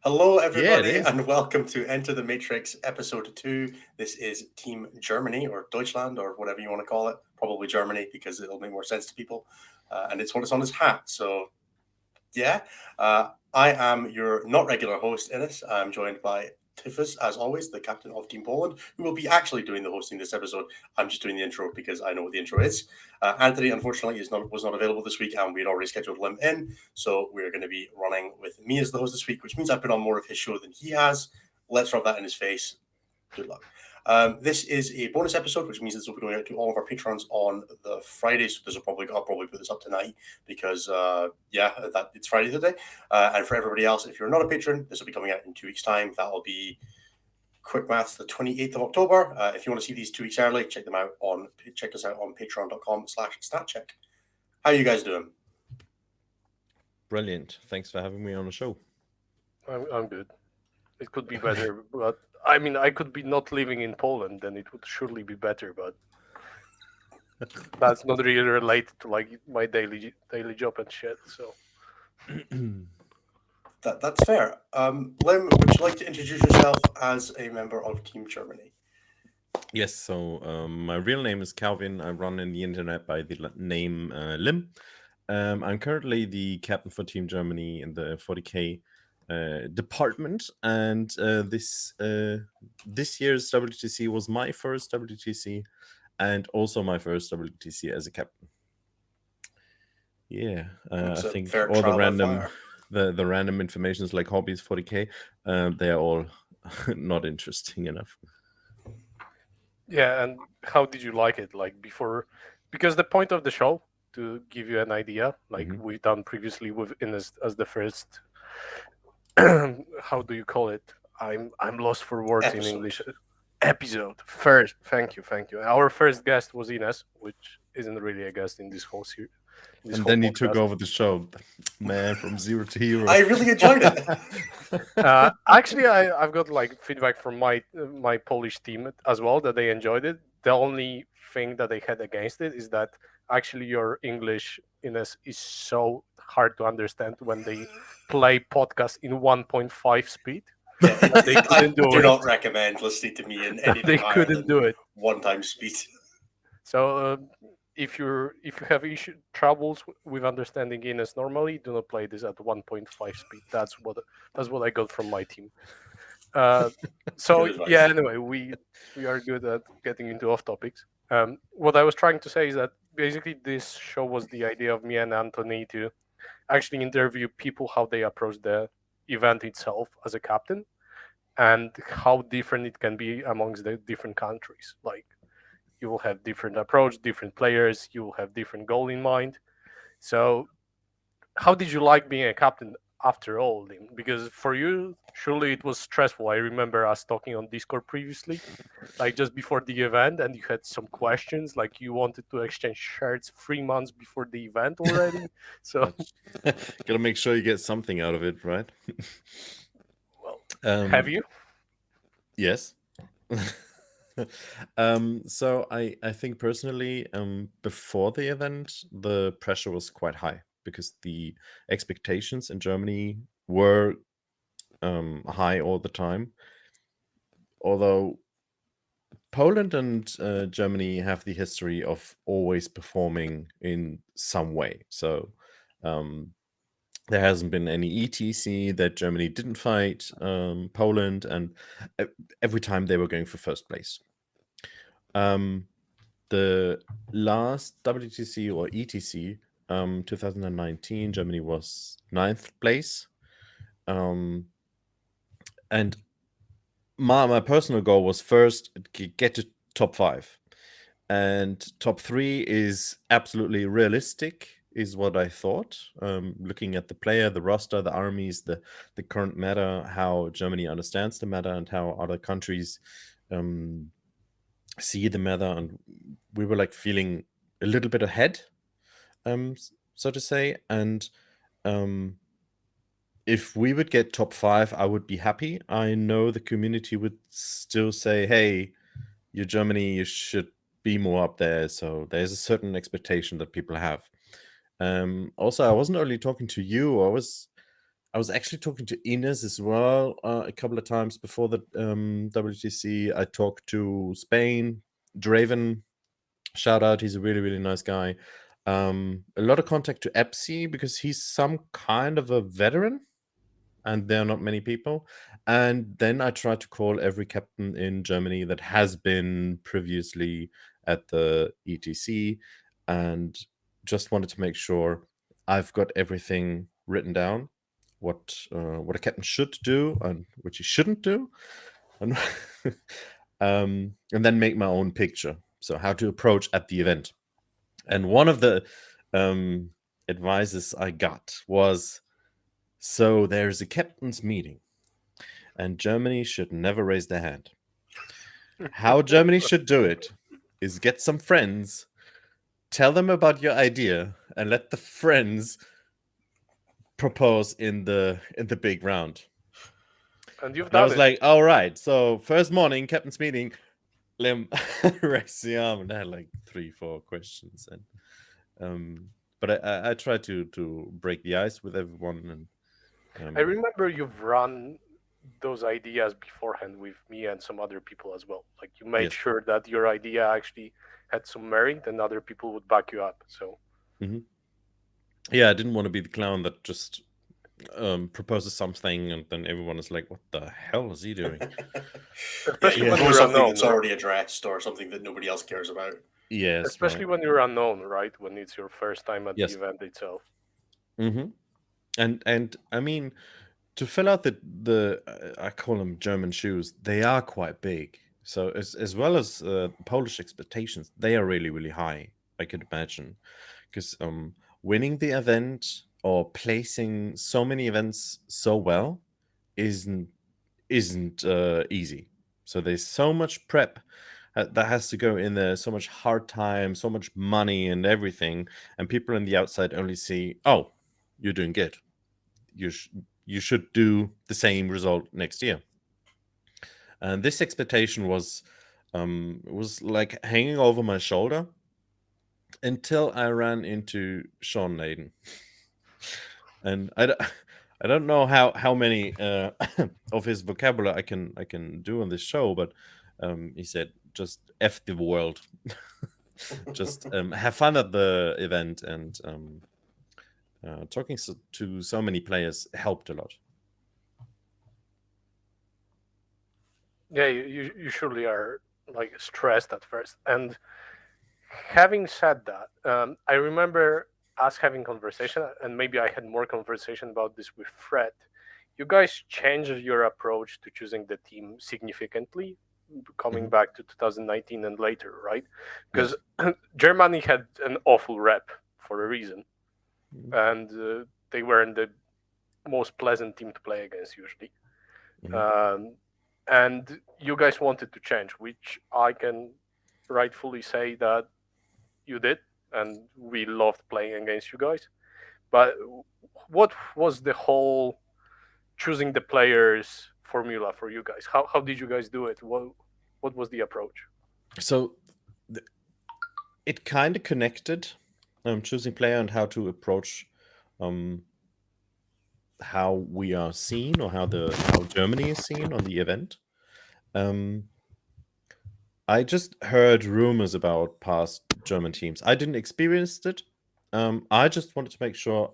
Hello, Yeah, it everybody, is. and welcome to Enter the Matrix Episode 2. This is Team Germany, or Deutschland, or whatever you want to call it. Probably Germany, because it'll make more sense to people. And it's what it's on his hat. So, yeah. I am your not regular host, Innes. I'm joined by Typhus, as always, the captain of Team Poland, who will be actually doing the hosting this episode. I'm just doing the intro because I know what the intro is. Anthony, unfortunately, was not available this week, and we'd already scheduled Limm in, so we're going to be running with me as the host this week, which means I've been on more of his show than he has. Let's rub that in his face. Good luck. This is a bonus episode, which means this will be going out to all of our patrons on the Friday. So I'll probably put this up tonight because it's Friday today. And for everybody else, if you're not a patron, this will be coming out in 2 weeks' time. That will be quick maths, the 28th of October. If you want to see these 2 weeks early, check us out on patreon.com/statcheck. How are you guys doing? Brilliant. Thanks for having me on the show. I'm good. It could be better, but I mean, I could be not living in Poland, then it would surely be better. But that's not really related to like my daily job and shit. So That's fair. Limm, would you like to introduce yourself as a member of Team Germany? Yes, so my real name is Calvin. I run in the internet by the name Limm. I'm currently the captain for Team Germany in the 40K department, and this year's WTC was my first WTC, and also my first WTC as a captain. Yeah, I think all the random information is like hobbies 40K. They are all not interesting enough. yeah, and how did you like it? Like before, because the point of the show, to give you an idea, like we've done previously with Ines as the first. How do you call it? I'm lost for words in English. Episode first. Thank you. Our first guest was Ines, which isn't really a guest in this whole series. And then he took over the show, man, from zero to hero. I really enjoyed it. Actually, I've got like feedback from my Polish team as well that they enjoyed it. The only thing that they had against it is that actually your English is so hard to understand when they play podcasts in 1.5 speed. Yeah, they couldn't do not recommend listening to me in anything they couldn't do it 1 time speed. So if you have troubles with understanding Ines normally, do not play this at 1.5 speed. That's what I got from my team. So yeah, anyway, we are good at getting into off topics. What I was trying to say is that basically this show was the idea of me and Anthony to actually interview people how they approach the event itself as a captain and how different it can be amongst the different countries. Like you will have different approach, different players, you will have different goal in mind. So how did you like being a captain after all, Limm? Because for you, surely it was stressful. I remember us talking on Discord previously, like just before the event, and you had some questions, like you wanted to exchange shirts 3 months before the event already. So gotta make sure you get something out of it, right? Well, have you? Yes. So I think personally, before the event, the pressure was quite high because the expectations in Germany were high all the time. Although Poland and Germany have the history of always performing in some way. So there hasn't been any ETC that Germany didn't fight Poland, and every time they were going for first place. The last WTC or ETC, 2019, Germany was 9th place. And my personal goal was first get to top 5. And top 3 is absolutely realistic, is what I thought. Looking at the player, the roster, the armies, the current meta, how Germany understands the meta, and how other countries see the meta, and we were like feeling a little bit ahead, so to say. And if we would get top 5, I would be happy. I know the community would still say, hey, you're Germany, you should be more up there. So there's a certain expectation that people have. Also, I wasn't only talking to you. I was I was actually talking to Ines as well a couple of times before the WTC. I talked to Spain, Draven. Shout out, he's a really, really nice guy. A lot of contact to Epsi because he's some kind of a veteran, and there are not many people. And then I tried to call every captain in Germany that has been previously at the ETC, and just wanted to make sure I've got everything written down, what a captain should do and what he shouldn't do, and and then make my own picture. So how to approach at the event. And one of the advices I got was, so there's a captain's meeting, and Germany should never raise their hand. How Germany should do it is get some friends, tell them about your idea, and let the friends propose in the big round. And you've And I done was it. like, all right, so first morning, captain's meeting, Limm raised the arm, and I had like 3-4 questions, and but I tried to break the ice with everyone. And I remember you've run those ideas beforehand with me and some other people as well. Like you made Yes. sure that your idea actually had some merit and other people would back you up. So yeah, I didn't want to be the clown that just proposes something and then everyone is like, what the hell is he doing? especially you when propose you're something unknown, that's already addressed or something that nobody else cares about. Yes, especially right. when you're unknown, right? When it's your first time at Yes. the event itself. And I mean, to fill out the I call them German shoes, they are quite big. So as well as Polish expectations, they are really, really high, I could imagine. Because winning the event or placing so many events so well isn't easy. So there's so much prep that has to go in there, so much hard time, so much money and everything, and people on the outside only see, oh, you're doing good. You should do the same result next year. And this expectation was like hanging over my shoulder until I ran into Sean Naden. And I don't know how many of his vocabulary I can do on this show, but he said, just F the world. Just have fun at the event, and talking to so many players helped a lot. Yeah, you surely are like stressed at first. And having said that, I remember us having conversation, and maybe I had more conversation about this with Fred. You guys changed your approach to choosing the team significantly, coming back to 2019 and later, right? Because Germany had an awful rep for a reason, and they weren't the most pleasant team to play against usually. And you guys wanted to change, which I can rightfully say that you did, and we loved playing against you guys. But what was the whole choosing the players formula for you guys? How did you guys do it? What was the approach? So it kind of connected, choosing player and how to approach how we are seen, or how Germany is seen on the event. I just heard rumors about past German teams. I didn't experience it. I just wanted to make sure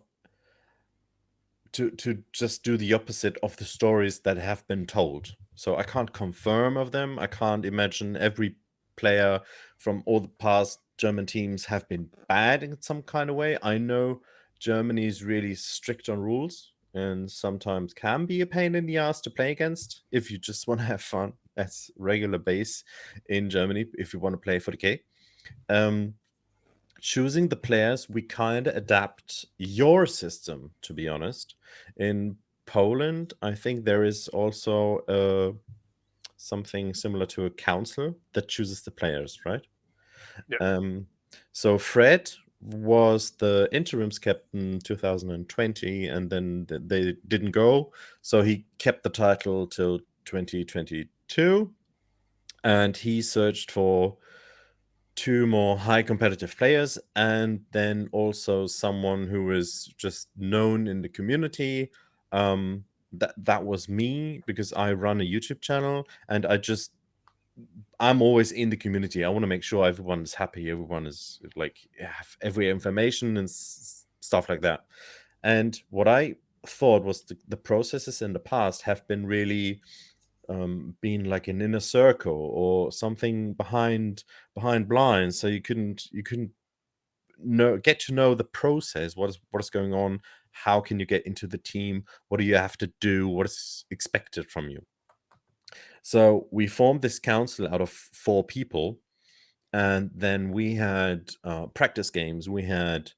to just do the opposite of the stories that have been told. So I can't confirm of them. I can't imagine every player from all the past German teams have been bad in some kind of way. I know Germany is really strict on rules and sometimes can be a pain in the ass to play against if you just want to have fun. That's regular base in Germany if you want to play for the K. Choosing the players, we kind of adapt your system, to be honest. In Poland, I think there is also something similar to a council that chooses the players, right? Yeah. So Fred was the interims captain 2020, and then they didn't go, so he kept the title till 2022, and he searched for 2 more high competitive players, and then also someone who is just known in the community, That was me, because I run a YouTube channel, and I'm always in the community. I want to make sure everyone is happy, everyone is like have every information and stuff like that. And what I thought was the processes in the past have been really being like an inner circle or something behind blinds, so you couldn't get to know the process, what is going on, how can you get into the team, what do you have to do, what is expected from you. So we formed this council out of 4 people, and then we had practice games. We had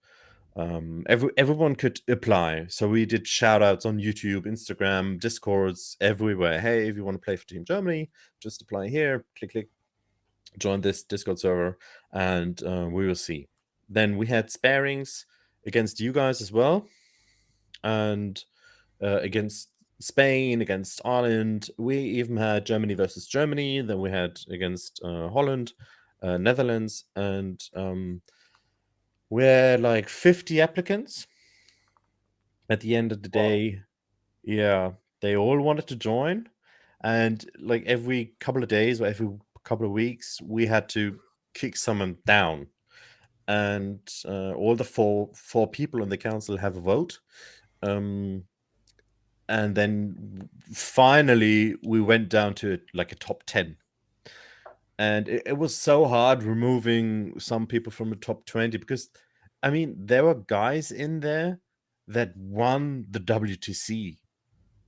everyone could apply. So we did shout outs on YouTube, Instagram, Discords, everywhere. Hey, if you want to play for Team Germany, just apply here, click, join this Discord server, and we will see. Then we had sparings against you guys as well, and against Spain, against Ireland. We even had Germany versus Germany. Then we had against Holland, Netherlands, and we're like 50 applicants. At the end of the day, yeah, they all wanted to join, and like every couple of days or every couple of weeks, we had to kick someone down. And all the four people in the council have a vote. And then finally we went down to like a top 10, and it was so hard removing some people from the top 20, because I mean there were guys in there that won the WTC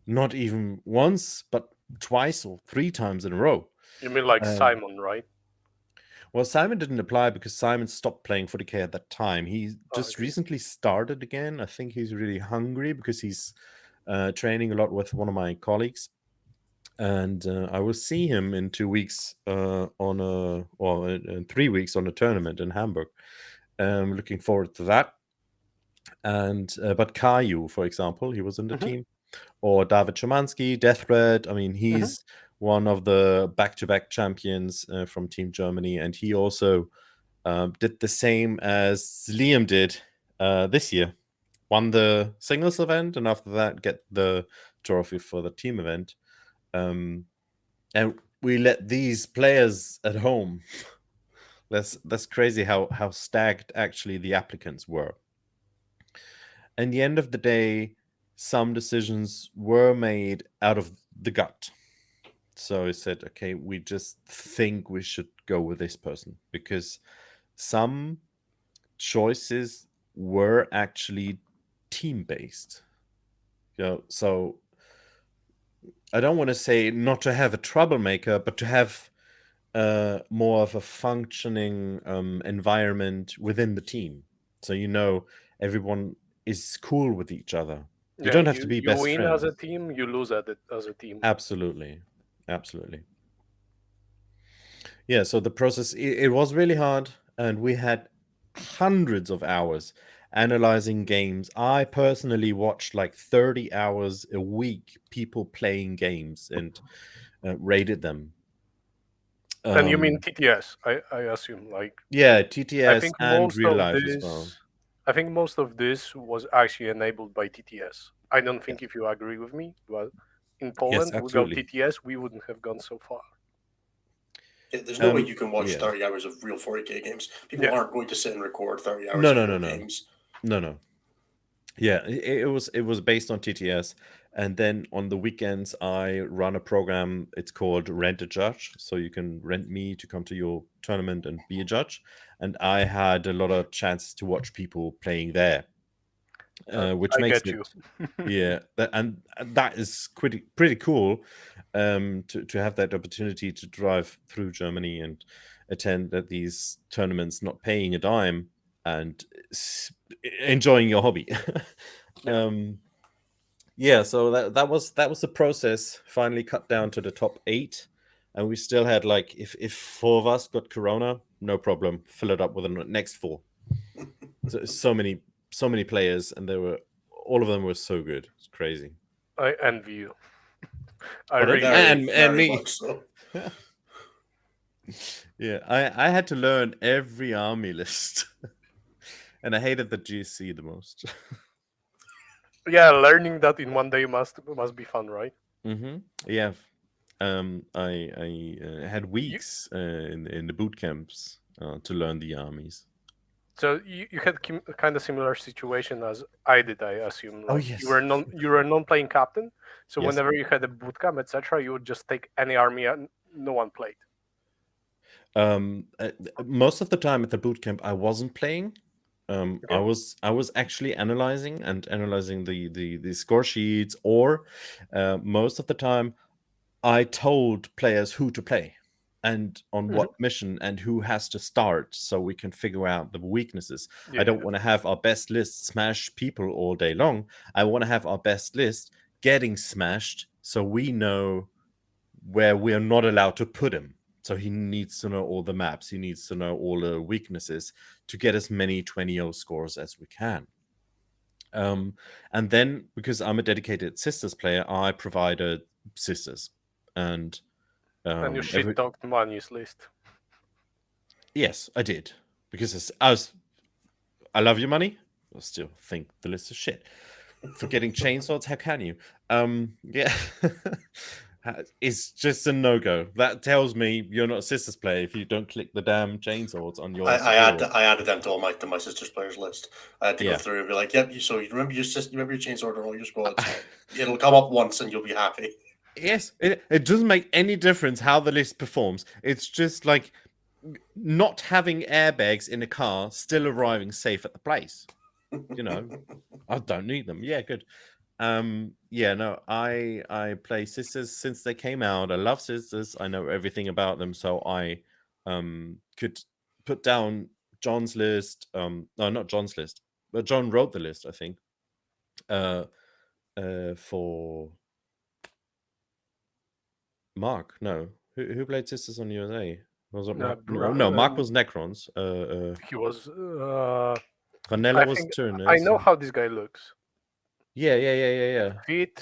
not even once but twice or 3 times in a row. You mean like Uh, Simon, right? well, Simon didn't apply because Simon stopped playing 40k at that time. He just Okay. recently started again. I think he's really hungry because he's training a lot with one of my colleagues, and I will see him in 2 weeks in 3 weeks on a tournament in Hamburg. Looking forward to that. And but Caillou, for example, he was in the Mhm. team, or David Szymanski, Deathred. I mean, he's one of the back-to-back champions from Team Germany, and he also did the same as Liam did this year. Won the singles event, and after that, get the trophy for the team event. And we let these players at home. That's crazy how stacked actually the applicants were. And the end of the day, some decisions were made out of the gut. So I said, okay, we just think we should go with this person, because some choices were actually team based. So I don't want to say not to have a troublemaker, but to have more of a functioning environment within the team. So everyone is cool with each other. You Yeah, don't have to be you best win as a friends. team, you lose as a team. Absolutely. Yeah, so the process, it was really hard, and we had hundreds of hours analyzing games. I personally watched like 30 hours a week, people playing games, and rated them. And you mean TTS, I assume. Like, Yeah, I TTS think and real life as well. most of this was actually enabled by TTS. I don't think Yes. if you agree with me, but in Yes, Poland, without absolutely. TTS, we wouldn't have gone so far. Yeah, there's no way you can watch Yeah. 30 hours of real 40k games. People Yeah. aren't going to sit and record 30 hours No, of no, real no, no. games. No. Yeah, it was based on TTS, and then on the weekends I run a program. It's called Rent a Judge, so you can rent me to come to your tournament and be a judge. And I had a lot of chances to watch people playing there, which I makes get you. yeah, and that is pretty cool, to have that opportunity to drive through Germany and attend at these tournaments, not paying a dime, and enjoying your hobby. Yeah. Yeah, so that was the process. Finally cut down to the top 8, and we still had like, if 4 of us got corona, no problem, fill it up with the next 4. So many players, and all of them were so good. It's crazy. I envy you. I Pardon? really do. And Very me. much so. Yeah, I had to learn every army list. And I hated the GC the most. Yeah, learning that in one day must be fun, right? Yeah. I had You, weeks in the boot camps to learn the armies. so you had kind of similar situation as I did, I assume. Oh Like yes, you were a non-playing captain, so yes. whenever you had a boot camp, etc., you would just take any army and no one played. Most of the time at the boot camp, I wasn't playing. I Okay. was actually analyzing the score sheets, or most of the time I told players who to play and on Mhm. what mission and who has to start, so we can figure out the weaknesses. I don't Yeah. want to have our best list smash people all day long. I want to have our best list getting smashed, so we know where we are not allowed to put him. So he needs to know all the maps. He needs to know all the weaknesses to get as many 20-0 scores as we can. And then, because I'm a dedicated Sisters player, I provided Sisters. And And you every shit talked Manu's list. yes, I did. Because I love your money. I still think the list is shit. For getting chainswords, how can you? Yeah. It's just a no-go. That tells me you're not a Sisters player if you don't click the damn chainswords on your support. I added them to my sister's players list. I had to go Yeah. through and be like, "Yep, so you remember your chainsaw order, all your squads. It'll come up once and you'll be happy." Yes, it doesn't make any difference how the list performs. It's just like not having airbags in a car still arriving safe at the place. You know, I don't need them. Yeah, good. Yeah, no, I play Sisters since they came out. I love Sisters. I know everything about them, so I could put down John's list. No, not John's list, but John wrote the list, I think. For Mark. No, who played Sisters on USA? Was it Mark? No, Mark was Necrons. He was. Vanilla I was think I Turners. know how this guy looks. Yeah. Fit,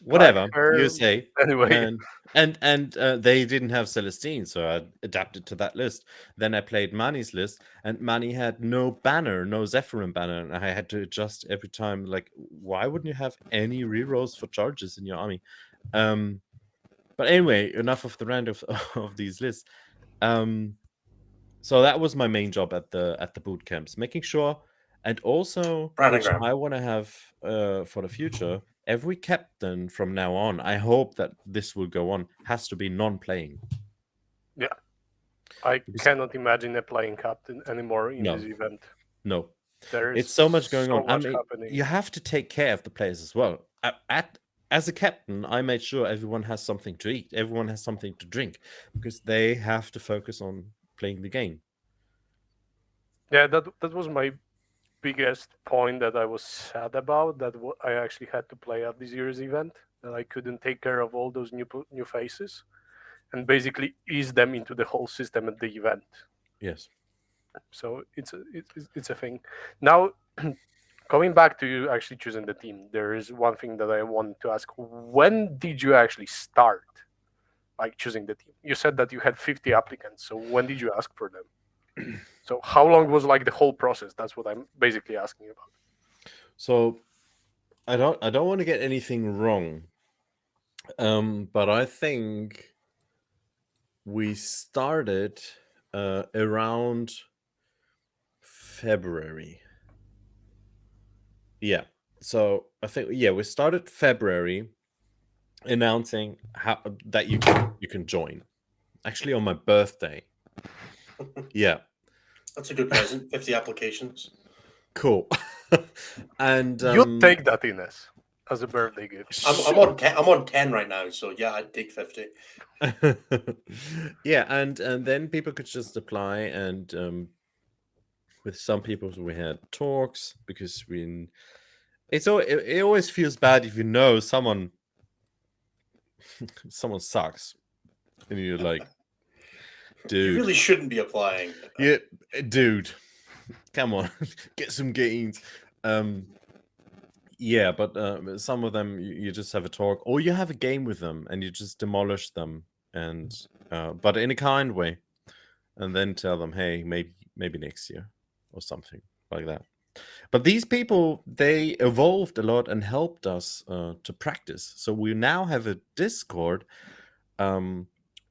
black Whatever you hair. say. Anyway, And they didn't have Celestine, so I adapted to that list. Then I played Mani's list, and Mani had no banner, no Zephyrin banner, and I had to adjust every time. Like, why wouldn't you have any rerolls for charges in your army? But anyway, enough of the rant of these lists. So that was my main job at the boot camps, making sure, and also Brandon which Graham. I want to have for the future. Every captain from now on, I hope that this will go on, has to be non-playing. yeah, I Because cannot imagine a playing captain anymore in this no, event. no, There is it's so much going on. so I much mean, happening. you have to take care of the players as well. As a captain, I made sure everyone has something to eat, everyone has something to drink, because they have to focus on playing the game. Yeah, that was my biggest point that I was sad about. That I actually had to play at this year's event. That I couldn't take care of all those new faces and basically ease them into the whole system at the event. Yes. So it's a thing. Now, coming back to you actually choosing the team, there is one thing that I want to ask: when did you actually start, like choosing the team? You said that you had 50 applicants. So when did you ask for them? So how long was like the whole process? That's what I'm basically asking about. So I don't want to get anything wrong. But I think we started around February. Yeah. So I think we started February announcing how that you can join. Actually on my birthday. Yeah. That's a good present. 50 applications. Cool. And You take that, Ines, as a birthday gift. I'm on 10. I'm on 10 right now, so yeah, I'd take 50. Yeah, and then people could just apply, and with some people we had talks, because it always feels bad if you know someone sucks and you're like, You dude, really shouldn't be applying. yeah, dude, come on, get some gains. Yeah, but some of them you just have a talk, or you have a game with them and you just demolish them, and but in a kind way, and then tell them, hey, maybe next year or something like that. But these people, they evolved a lot and helped us to practice. So we now have a Discord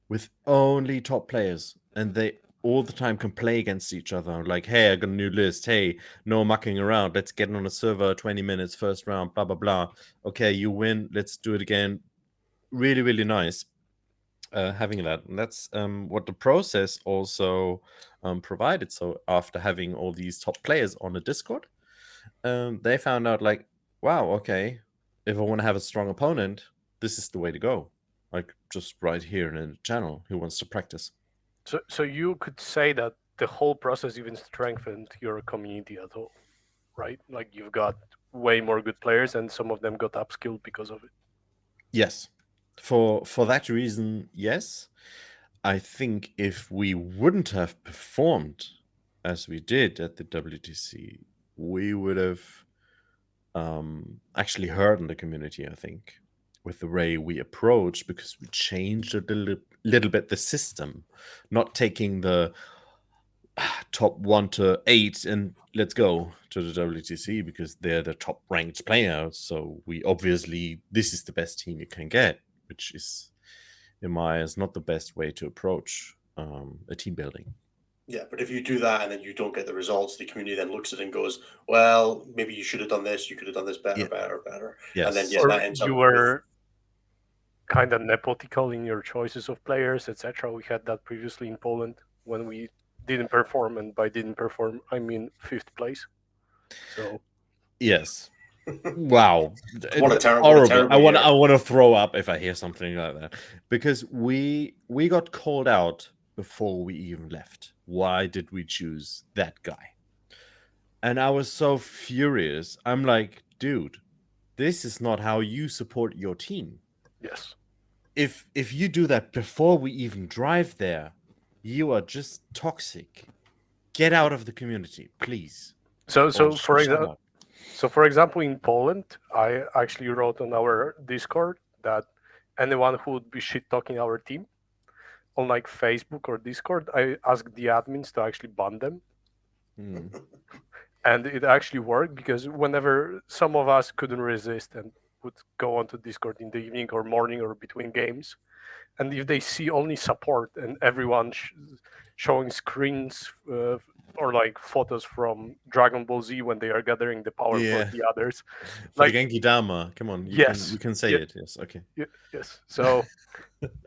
with only top players, and they all the time can play against each other. Like, hey, I got a new list. Hey, no mucking around. Let's get on a server, 20 minutes, first round, blah, blah, blah. Okay, you win. Let's do it again. Really, really nice having that. And that's what the process also provided. So after having all these top players on a Discord, they found out like, wow, okay, if I want to have a strong opponent, this is the way to go. Like just right here in the channel, who wants to practice. So you could say that the whole process even strengthened your community at all, right? Like you've got way more good players, and some of them got upskilled because of it. Yes, for that reason, yes. I think if we wouldn't have performed as we did at the WTC, we would have actually hurt in the community, I think, with the way we approach, because we changed a little bit the system, not taking the top 1 to 8 and let's go to the WTC because they're the top ranked player. So we obviously, this is the best team you can get, which is, in my eyes, not the best way to approach a team building. Yeah, but if you do that and then you don't get the results, the community then looks at it and goes, well, maybe you should have done this. You could have done this better, Yeah. better. Yes. And then, yes, Or that ends up you were kind of nepotical in your choices of players, etc. We had that previously in Poland when we didn't perform, and by didn't perform, I mean 5th place. So yes. Wow. What a horrible. terrible I want to throw up if I hear something like that, because we got called out before we even left. Why did we choose that guy? And I was so furious. I'm like, dude, this is not how you support your team. yes. If you do that before we even drive there, you are just toxic. Get out of the community, please. So Or for shut example, up. so for example, in Poland, I actually wrote on our Discord that anyone who would be shit talking our team on like Facebook or Discord, I asked the admins to actually ban them. And it actually worked, because whenever some of us couldn't resist and would go onto Discord in the evening or morning or between games, and if they see only support and everyone showing screens or like photos from Dragon Ball Z when they are gathering the power for the others, for like, the Genki Dama, come on, you can say it. Yes, okay. Yes. So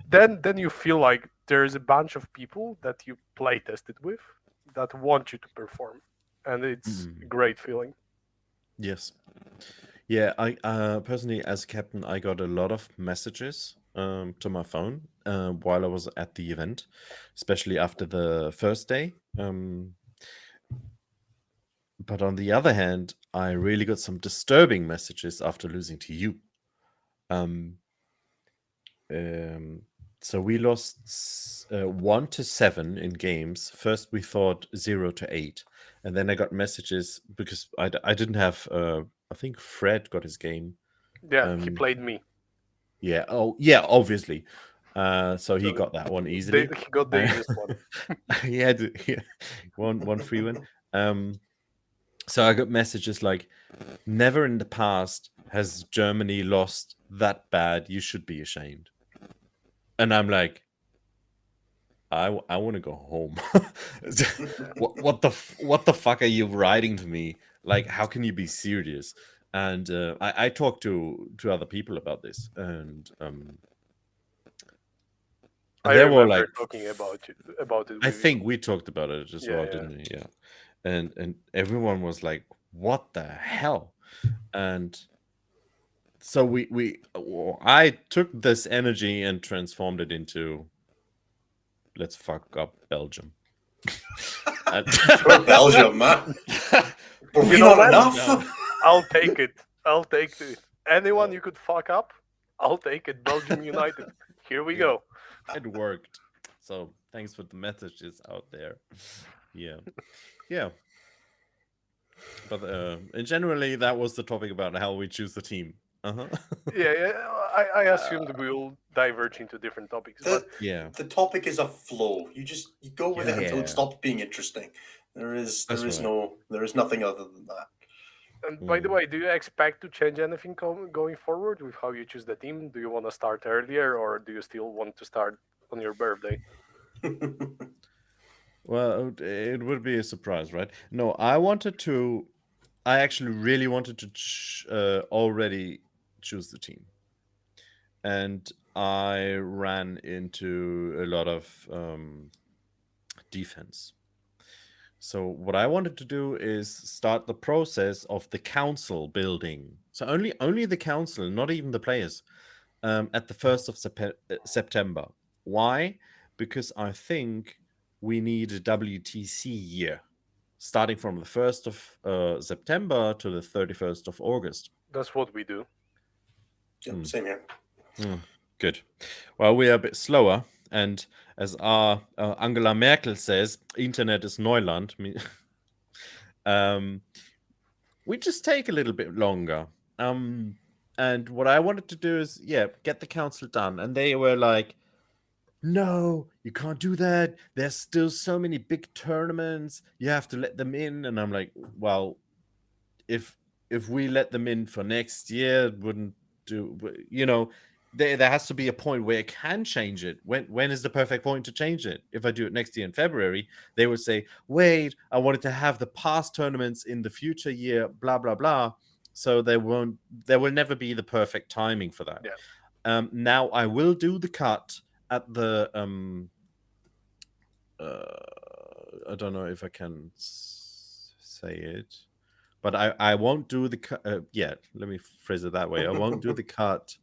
then you feel like there's a bunch of people that you play tested with that want you to perform, and it's a great feeling. Yes. Yeah, I personally, as captain, I got a lot of messages to my phone while I was at the event, especially after the first day. But on the other hand, I really got some disturbing messages after losing to you. So we lost 1 to 7 in games. First, we thought 0 to 8. And then I got messages because I didn't have, I think Fred got his game. Yeah, he played me. Yeah. Oh, yeah, obviously. So he got that one easily. He got the easiest one. He had one free win. So I got messages like, never in the past has Germany lost that bad. You should be ashamed. And I'm like, I want to go home. what the fuck are you writing to me? Like, how can you be serious? And I talked to other people about this, and I they were remember like talking about it. I think we talked about it as well, Yeah. didn't we? Yeah. And everyone was like, "What the hell?" And so I took this energy and transformed it into, let's fuck up Belgium. Poor Belgium, man. Were we not enough? I'll take it. I'll take it. Anyone you could fuck up, I'll take it. Belgium United. Here we go. It worked. So thanks for the messages out there. Yeah. But generally, that was the topic about how we choose the team. Yeah. I assumed we'll diverge into different topics. The topic is a flow. You go with it until it stops being interesting. There is That's right. there is nothing other than that. And by the way, do you expect to change anything going forward with how you choose the team? Do you want to start earlier, or do you still want to start on your birthday? Well, it would be a surprise, right? No, I actually really wanted to already choose the team. And I ran into a lot of defense. So what I wanted to do is start the process of the council building. So only the council, not even the players, at the 1st of September. Why? Because I think we need a WTC year, starting from the 1st of September to the 31st of August. That's what we do. Yep, same here. Good. Well, we are a bit slower, and as our Angela Merkel says, Internet is Neuland. We just take a little bit longer. And what I wanted to do is, get the council done. And they were like, no, you can't do that. There's still so many big tournaments. You have to let them in. And I'm like, well, if we let them in for next year, it wouldn't do, there has to be a point where it can change it. When is the perfect point to change it? If I do it next year in February, they would say, wait, I wanted to have the past tournaments in the future year, blah blah blah. So there will never be the perfect timing for that. Yeah. Now I will do the cut at the I don't know if I can say it, but I won't do the cut yet. Let me phrase it that way. I won't do the cut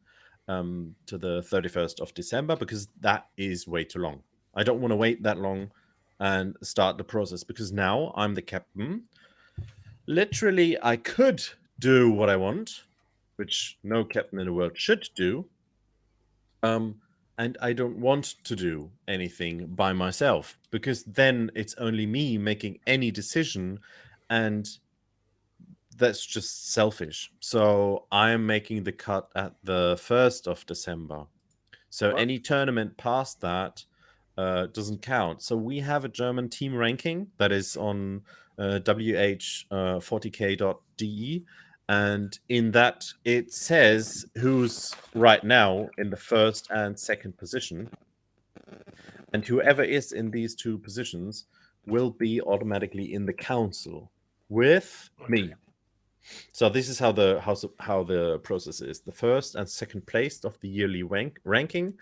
to the 31st of December because that is way too long. I don't want to wait that long and start the process because now I'm the captain. Literally, I could do what I want, which no captain in the world should do. And I don't want to do anything by myself because then it's only me making any decision, and that's just selfish. So I'm making the cut at the 1st of December. So Well, any tournament past that doesn't count. So we have a German team ranking that is on wh40k.de. And in that, it says who's right now in the first and second position. And whoever is in these two positions will be automatically in the council with me. So this is how the process is. The first and second place of the yearly ranking.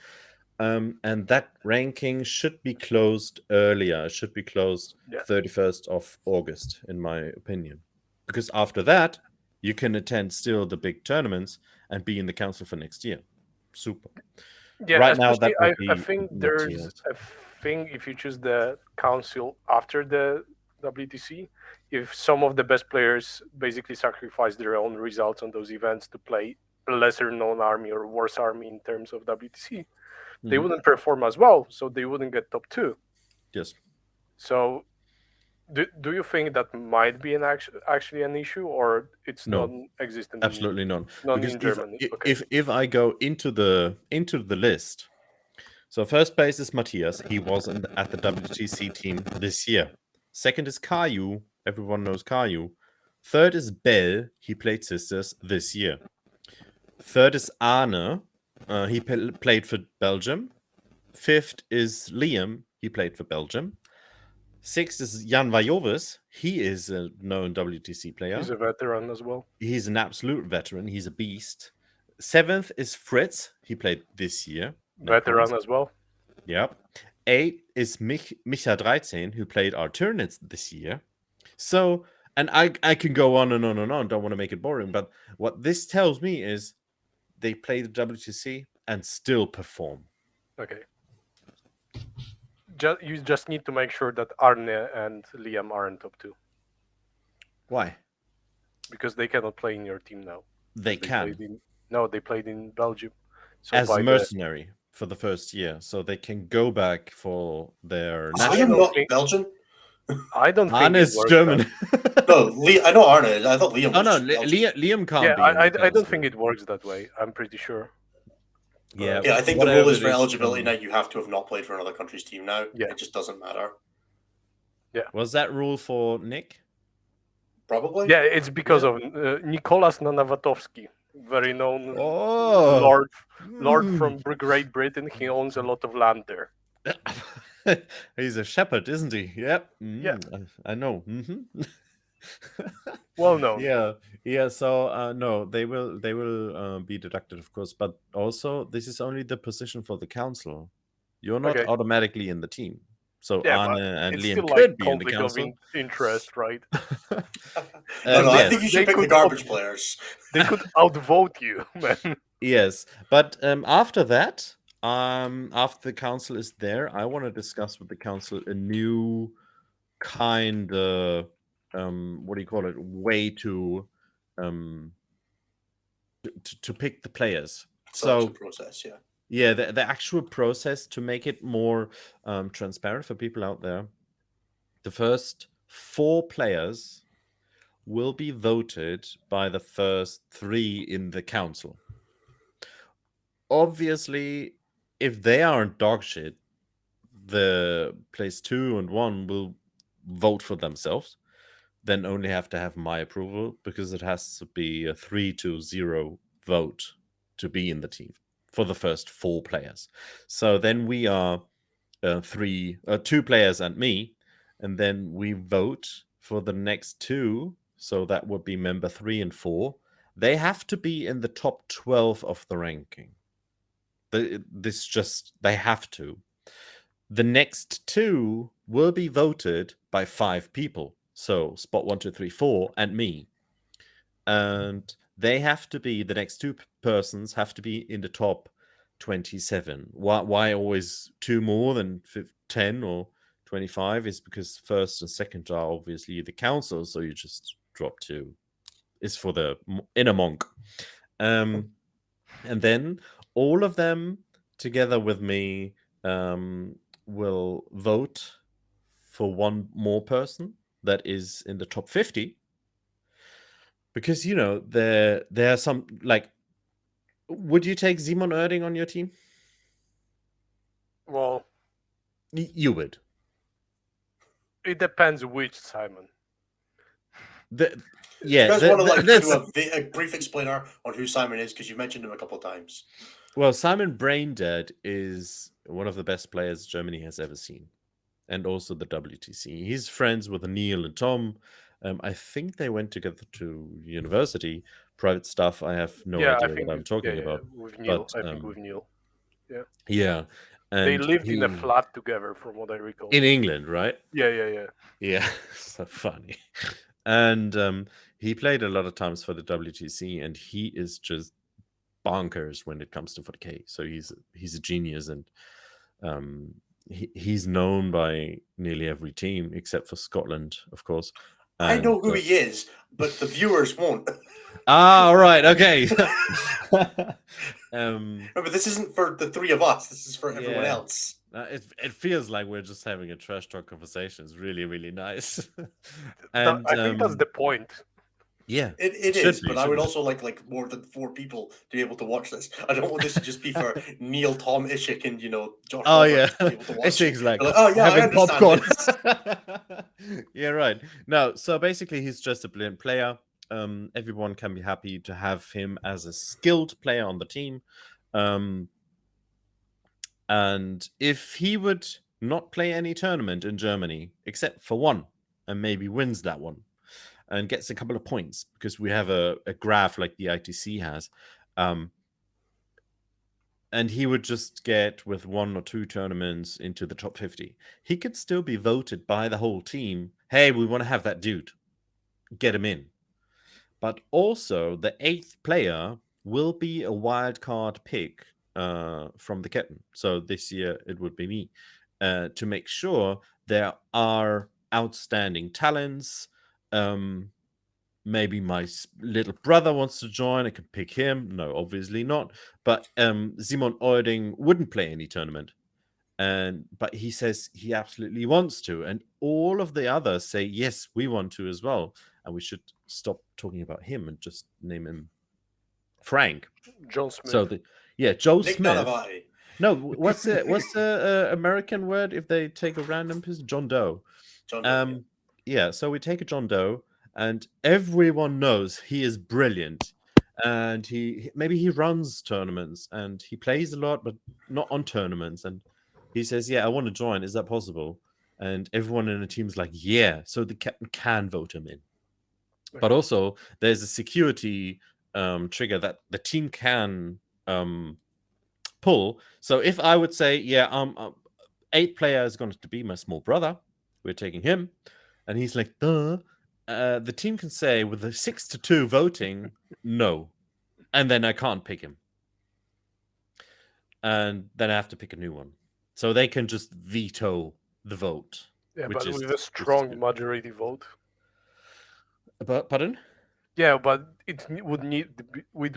And that ranking should be closed earlier. It should be closed 31st of August, in my opinion. Because after that, you can attend still the big tournaments and be in the council for next year. Super. Yeah, right now, that I would be think there's Matthias. a thing if you choose the council after the WTC, if some of the best players basically sacrifice their own results on those events to play a lesser known army or worse army in terms of WTC, they wouldn't perform as well, so they wouldn't get top 2. Yes. So do you think that might be actually an issue, or it's No. non-existent? Absolutely none. None Because in Germany. if I go into the list, so first place is Matthias. He was at the WTC team this year. Second is Caillou. Everyone knows Caillou. Third is Bell. He played Sisters this year. Third is Arne. He played for Belgium. Fifth is Liam. He played for Belgium. Sixth is Jan Vajovis. He is a known WTC player. He's a veteran as well. He's an absolute veteran. He's a beast. Seventh is Fritz. He played this year. Veteran as well. Yep. 8 is Micha 13, who played our tournaments this year. So, and I can go on and on and on. Don't want to make it boring, but what this tells me is they play the WTC and still perform. Okay. You just need to make sure that Arne and Liam aren't top 2. Why? Because they cannot play in your team now. They can. They played in Belgium. So as mercenary for the first year, so they can go back for their national. Not Belgian. I don't think Arne is German. No, I know Arne. I thought Liam. Oh no, Liam can't be. I don't think it works that way. I'm pretty sure. Yeah, I think the rule is for eligibility now. You have to have not played for another country's team now. Yeah. It just doesn't matter. Was that rule for Nick? Probably. Yeah, it's because of Nicolas Nanawatowski, very known Oh, lord from Great Britain. He owns a lot of land there. He's a shepherd, isn't he? Yep. Yeah. I know. Well known. Yeah. So no, they will be deducted, of course. But also, this is only the position for the council. You're not Okay. automatically in the team. So Yeah, Arne but and it's Liam still could like be in the conflict of council. interest, right? No, I Yes. think you should They pick the could garbage players. They could outvote you, man. Yes, but after that, after the council is there, I want to discuss with the council a new kind of what do you call it? Way to pick the players. Selection process, yeah. Yeah, the actual process to make it more transparent for people out there. The first 4 players will be voted by the first 3 in the council. Obviously, if they aren't dog shit, the place 2 and 1 will vote for themselves. Then only have to have my approval because it has to be a 3-0 vote to be in the team for the first 4 players. So then we are 2 players and me, and then we vote for the next 2. So that would be member 3 and 4. They have to be in the top 12 of the ranking. They have to. The next 2 will be voted by 5 people. So spot 1, 2, 3, 4, and me. And they have to be, the next 2 persons have to be in the top 27. Why always 2 more than 10 or 25 is because first and second are obviously the council, so you just drop 2. It's for the inner monk. And then all of them together with me will vote for 1 more person that is in the top 50. Because, there are some, like, would you take Simon Oerding on your team? Well, You would. it depends which Simon. You guys want to do a brief explainer on who Simon is, because you mentioned him a couple of times. Well, Simon Braindead is one of the best players Germany has ever seen, and also the WTC. He's friends with Neil and Tom. I think they went together to university. Private stuff, I have no idea what I'm talking about. With Neil, but, I think with Neil. Yeah. Yeah. And they lived in a flat together, from what I recall. In England, right? Yeah. Yeah, so funny. And he played a lot of times for the WTC, and he is just bonkers when it comes to 40K. So he's a genius, and he's known by nearly every team except for Scotland, of course. I know who he is, but the viewers won't. All right, okay. Remember, this isn't for the 3 of us. This is for everyone else. It feels like we're just having a trash talk conversation. It's really, really nice. And I think that's the point. Yeah, it is, but I would also like more than 4 people to be able to watch this. I don't want this to just be for Neil, Tom, Ishik, and Josh. Oh Roberts to be able to watch Ishik's like, oh yeah, I understand popcorn. Yeah, right. No, so basically he's just a brilliant player. Everyone can be happy to have him as a skilled player on the team. And if he would not play any tournament in Germany except for 1, and maybe wins that one and gets a couple of points, because we have a graph like the ITC has, and he would just get with 1 or 2 tournaments into the top 50, he could still be voted by the whole team. Hey, we want to have that dude. Get him in. But also, the 8th player will be a wild card pick from the captain. So this year it would be me, to make sure there are outstanding talents. Maybe my little brother wants to join. I can pick him. No, obviously not. But Simon Oerding wouldn't play any tournament. But he says he absolutely wants to. And all of the others say, yes, we want to as well. And we should stop talking about him and just name him Frank. John Smith. So Joe Nick Smith. Nanavati. No, what's the American word if they take a random person? John Doe. John Doe, Yeah, so we take a John Doe, and everyone knows he is brilliant. And maybe he runs tournaments and he plays a lot, but not on tournaments. And he says, "Yeah, I want to join. Is that possible?" And everyone in the team's like, "Yeah." So the captain can vote him in. But also, there's a security trigger that the team can pull. So if I would say, "Yeah, 8th player is going to be my small brother. We're taking him," and he's like, "Duh." The team can say with the 6-2 voting, no, and then I can't pick him, and then I have to pick a new one. So they can just veto the vote. Yeah, which but is, with a strong majority vote. Pardon? Yeah, but it would need with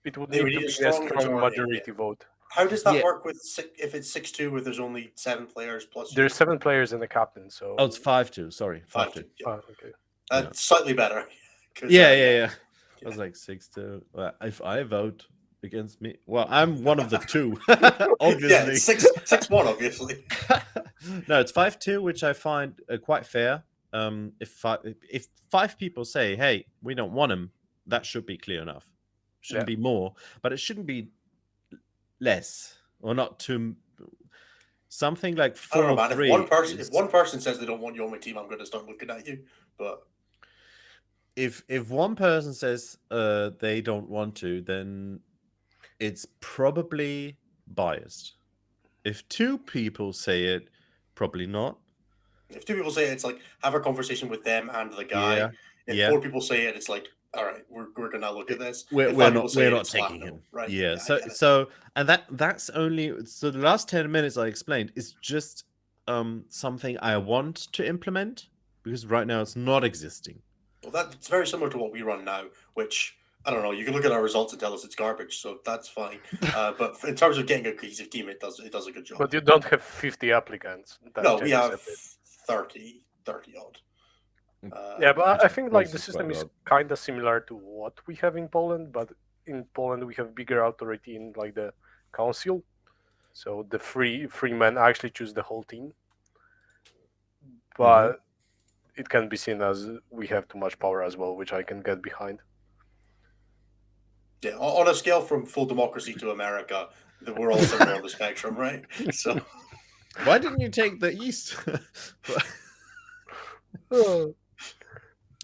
it would They need would to need be a strong majority yeah. vote. How does that work with if it's 6-2 where there's only 7 players plus you? There's 7 players in the captain, so Oh, it's 5-2. Sorry, 5-2. Oh, okay. Slightly better. Yeah. I was like 6-2. Well, if I vote against me, well, I'm one of the two, obviously. Yeah, 6-1, obviously. No, it's 5-2, which I find quite fair. If 5 people say, "Hey, we don't want him," that should be clear enough. Shouldn't be more, but it shouldn't be less or not too. Something like 4 I don't know, man. 3 If one person says they don't want you on my team, I'm going to start looking at you. But if one person says they don't want to, then it's probably biased. If 2 people say it, probably not. If 2 people say it, it's like have a conversation with them and the guy. Yeah. If 4 people say it, it's like, all right, we're going to look at this. We're not taking him, right? Yeah. So and that's only the last 10 minutes I explained is just something I want to implement because right now it's not existing. Well, that's very similar to what we run now, which I don't know. You can look at our results and tell us it's garbage, so that's fine. But in terms of getting a cohesive team, it does a good job. But you don't have 50 applicants. No, we have 30 odd. Yeah, but I think like the system is kind of similar to what we have in Poland, but in Poland we have bigger authority in like the council, so the free men actually choose the whole team. But it can be seen as we have too much power as well, which I can get behind. Yeah, on a scale from full democracy to America, we're all somewhere on the spectrum, right? So why didn't you take the East?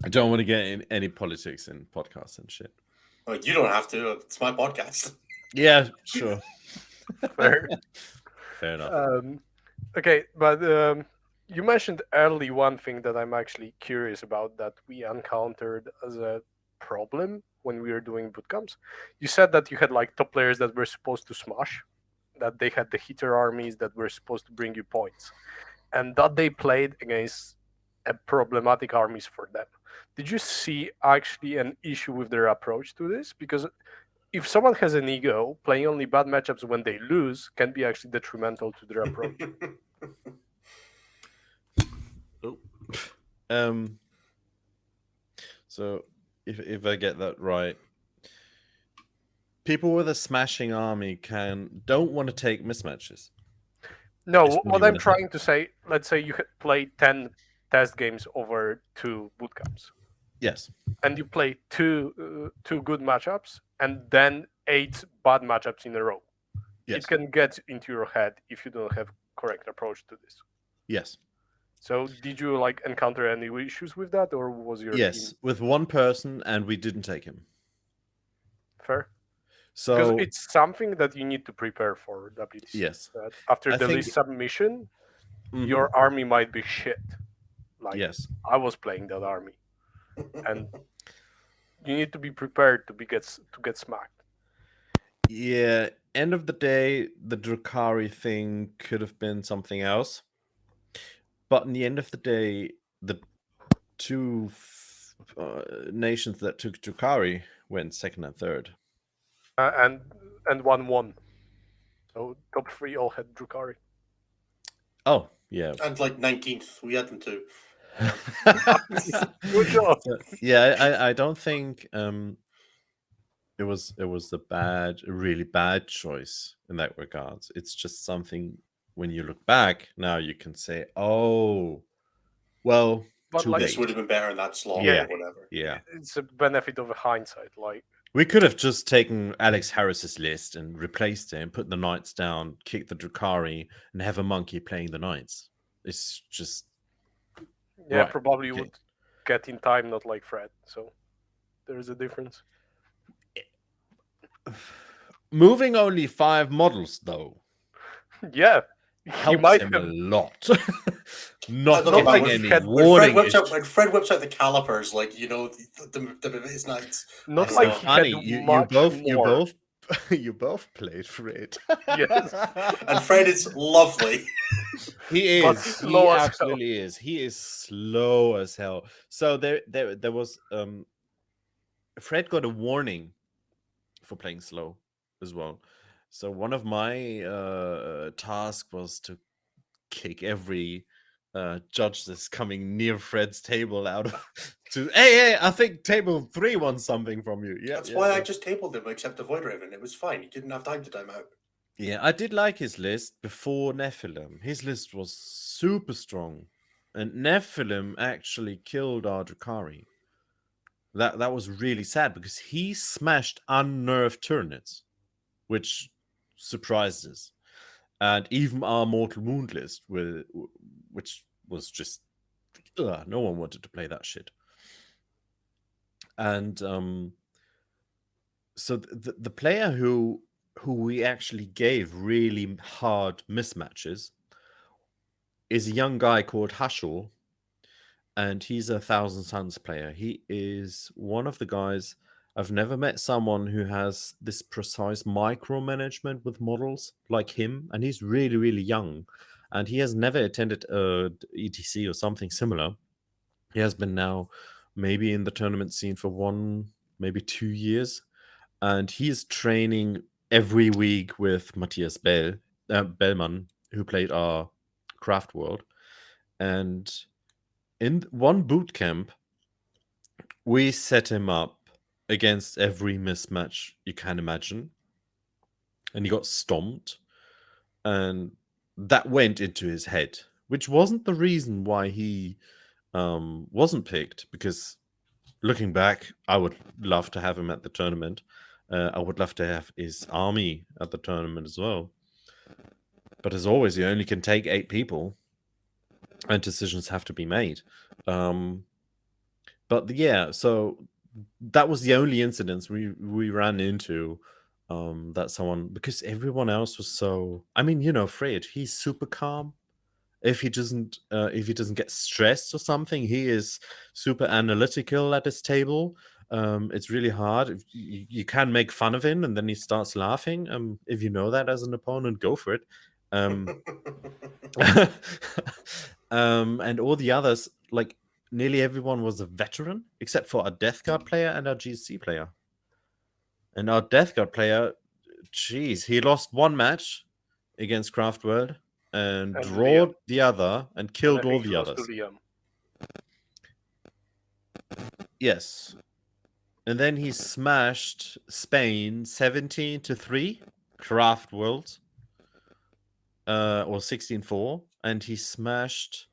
I don't want to get in any politics in podcasts and shit. Well, you don't have to. It's my podcast. Yeah, sure. Fair enough. Okay, but you mentioned early one thing that I'm actually curious about that we encountered as a problem when we were doing boot camps. You said that you had like top players that were supposed to smash, that they had the hitter armies that were supposed to bring you points, and that they played against a problematic armies for them. Did you see actually an issue with their approach to this? Because if someone has an ego, playing only bad matchups when they lose can be actually detrimental to their approach. So if I get that right, people with a smashing army don't want to take mismatches. No, what I'm trying to say, let's say you play 10 test games over 2 boot camps. Yes. And you play two good matchups and then 8 bad matchups in a row. Yes. It can get into your head if you don't have correct approach to this. Yes. So did you like encounter any issues with that, or was your team? With one person, and we didn't take him. Fair. So because it's something that you need to prepare for WTC. Yes. After the list submission, your army might be shit. Like I was playing that army, and you need to be prepared to get smacked. Yeah. End of the day, the Drukhari thing could have been something else. But in the end of the day, the 2 nations that took Drukhari went second and third. And 1-1. So top 3 all had Drukhari. Oh, yeah. And like 19th, we had them too. Good job. Yeah, I don't think it was a really bad choice in that regards. It's just something when you look back, now you can say, oh, well, But too like, This late. would have been better in that slot Yeah. or whatever. Yeah. it's a benefit of hindsight. Like, We could have just taken Alex Harris's list and replaced him, put the knights down, kicked the Drukhari, and have a monkey playing the knights. It's just yeah, right. probably Okay. would get in time, not like Fred. So there is a difference. Moving only 5 models, though, Yeah, he helps might him have. a lot. Not Don't get Not me getting like wrong, he any had- warning. when Fred whips out the calipers, like, you know, his knights. Not I like know. he Funny, had you much more. both you both played Fred. Yes. And Fred is lovely. He But is. slow He as hell. absolutely is. He is slow as hell. So there was Fred got a warning for playing slow as well. So one of my tasks was to kick every judge that's coming near Fred's table out of to hey, I think table 3 wants something from you. Yeah. That's yeah, why yeah. I just tabled him except the Void Raven. It was fine. He didn't have time to time out. Yeah, I did like his list before Nephilim. His list was super strong. And Nephilim actually killed our Drukhari. That was really sad because he smashed unnerved Tyranids, which surprised us. And even our Mortal Wound list, which was just no one wanted to play that shit. And so the player who we actually gave really hard mismatches is a young guy called Hashor, and he's a Thousand Suns player. He is one of the guys. I've never met someone who has this precise micromanagement with models like him, and he's really, really young, and he has never attended ETC or something similar. He has been now maybe in the tournament scene for 1, maybe 2 years, and he is training every week with Matthias Bellmann, who played our Craft World. And in one boot camp, we set him up against every mismatch you can imagine, and he got stomped, and that went into his head, which wasn't the reason why he wasn't picked, because looking back, I would love to have him at the tournament. I would love to have his army at the tournament as well. But as always, you only can take 8 people, and decisions have to be made. But yeah, so that was the only incidents we ran into that someone, because everyone else was so. I mean, Fred, he's super calm. If he doesn't get stressed or something, he is super analytical at his table. It's really hard. You can make fun of him and then he starts laughing. If you know that as an opponent, go for it. And all the others, like nearly everyone was a veteran except for our Death Guard player and our GC player. And our Death Guard player, geez, he lost one match against Craft World and drawed Liam. the other and And killed I all think he the lost others. to Liam. Yes. And then he smashed Spain 17-3, Craft World, or 16-4, and he smashed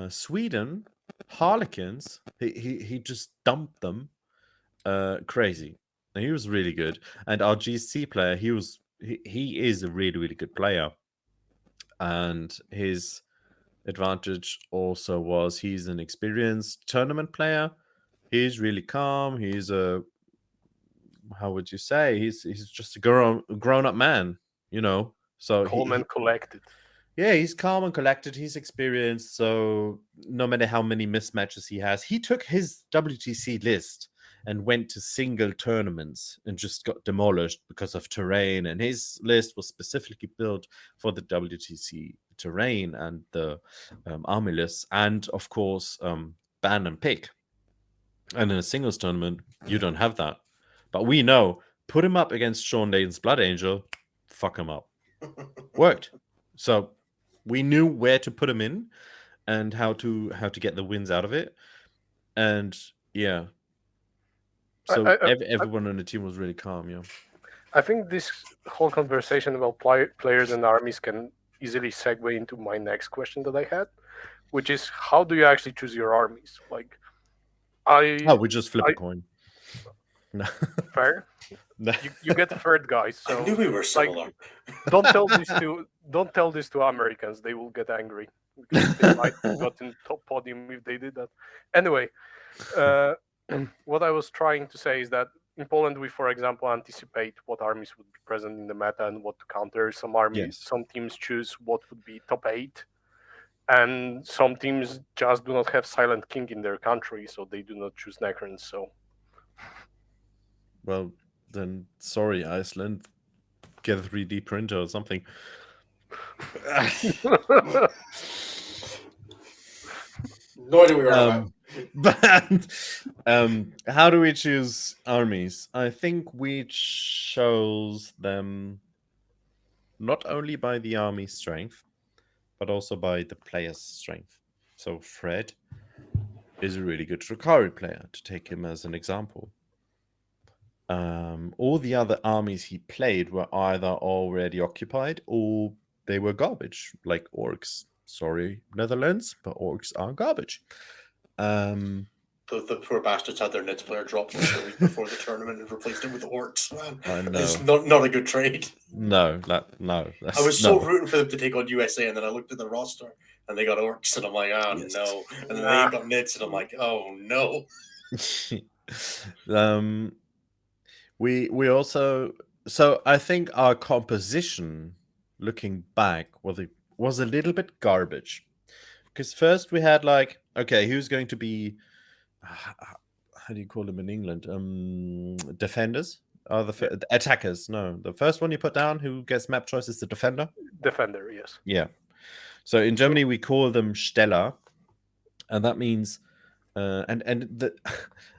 Sweden, Harlequins. He just dumped them. Crazy. And he was really good. And our GC player, he is a really, really good player. And his advantage also was he's an experienced tournament player. He's really calm. He's how would you say? He's just a grown up man, So Calm and collected. yeah, he's calm and collected. He's experienced. So no matter how many mismatches he has, he took his WTC list and went to single tournaments and just got demolished because of terrain. And his list was specifically built for the WTC terrain and the army lists, and of course, ban and pick. And in a singles tournament, you don't have that. But we know, put him up against Sean Layton's Blood Angel, fuck him up. Worked. So we knew where to put him in and how to get the wins out of it. And yeah. So everyone on the team was really calm, yeah. I think this whole conversation about players and armies can easily segue into my next question that I had, which is how do you actually choose your armies? Like, we just flip a I coin. No. fair. No. You get third, guys. So I knew we were similar. don't tell this to Americans. They will get angry because they might have gotten top podium if they did that. Anyway, what I was trying to say is that in Poland we, for example, anticipate what armies would be present in the meta and what to counter. Some teams choose what would be top 8, and some teams just do not have Silent King in their country, so they do not choose Necrons. So, well, then sorry, Iceland, get a 3D printer or something. No idea we were about. But how do we choose armies? I think we chose them not only by the army strength, but also by the player's strength. So Fred is a really good Drukhari player, to take him as an example. All the other armies he played were either already occupied or they were garbage, like orcs. Sorry, Netherlands, but orcs are garbage. The poor bastards had their Nits player dropped like the week before the tournament and replaced it with orcs, man. I know. It's not a good trade. No. I was so rooting for them to take on USA, and then I looked at the roster and they got orcs, and I'm like, oh Yes. no. And then they got Nits, and I'm like, oh no. We also, so I think our composition, looking back, was a little bit garbage, because first we had like, okay, who's going to be, how do you call them in England? Defenders? The attackers? No, the first one you put down who gets map choice is the defender. Defender, yes. Yeah. So in Germany we call them Steller, and that means,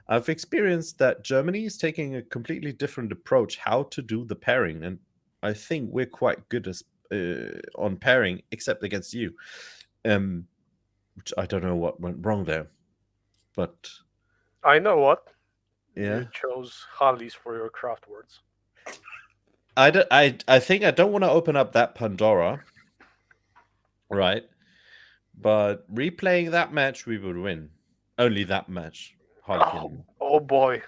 I've experienced that Germany is taking a completely different approach how to do the pairing, and I think we're quite good on pairing, except against you, which I don't know what went wrong there, but I know what. Yeah. You chose Hollies for your craft words. I think I don't want to open up that Pandora, right? But replaying that match, we would win. Only that match. Oh boy.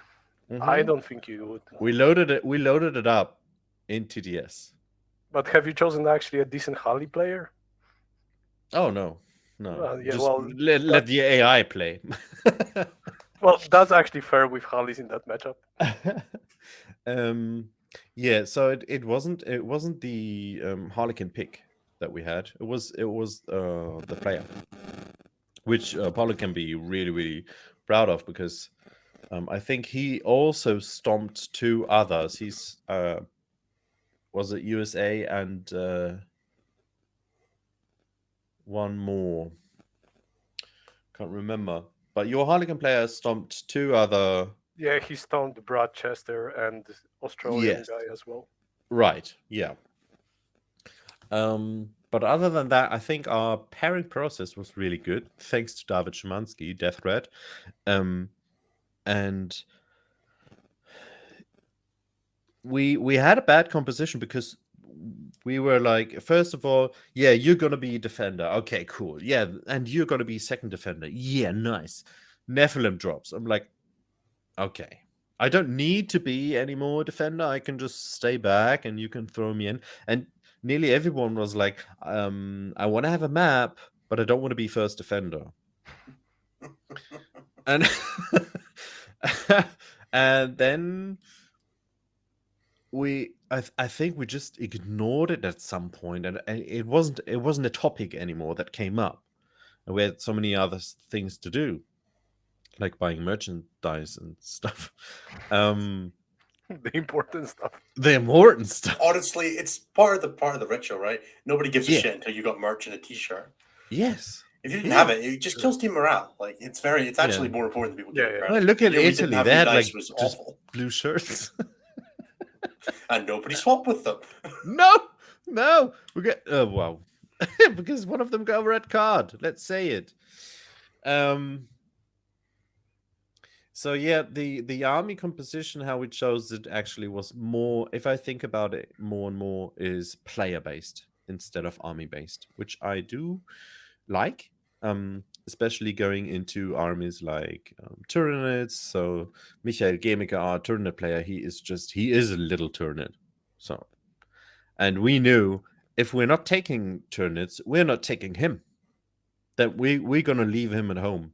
I don't think you would. We loaded it up in TDS. But have you chosen actually a decent Holly player? Oh no. Just let the AI play. Well, that's actually fair with Hollies in that matchup. Yeah, so it wasn't the Harlequin pick that we had. It was the player, which Paulo can be really, really proud of, because I think he also stomped 2 others. He's was it USA and one more. Can't remember. But your Harlequin player stomped 2 other. Yeah, he stomped Brad Chester and Australian guy as well. Right. Yeah. But other than that, I think our pairing process was really good, thanks to David Szymanski, Death Red. And we had a bad composition because we were like, first of all, yeah, you're gonna be defender. Okay, cool. Yeah, and you're gonna be second defender. Yeah, nice. Nephilim drops. I'm like, okay, I don't need to be any more defender. I can just stay back and you can throw me in. And nearly everyone was like, I want to have a map, but I don't want to be first defender. And and then I think we just ignored it at some point, and it wasn't a topic anymore that came up, and we had so many other things to do, like buying merchandise and stuff. The important stuff. Honestly, it's part of the ritual, right? Nobody gives a shit until you got merch and a T-shirt. Yes. If you didn't have it, it just kills team morale. Like it's actually more important than people give it credit. Well, look at Italy; they had like was just awful. blue shirts, and nobody swapped with them. No, we get well, because one of them got a red card. Let's say it. So yeah, the army composition, how we chose it, actually was more, if I think about it more and more, is player based. instead of army-based, which I do like, especially going into armies like Tyranids. So Michael Gemeke, our Tyranid player, he is a little Tyranid. So, and we knew if we're not taking Tyranids, we're not taking him. That we're gonna leave him at home.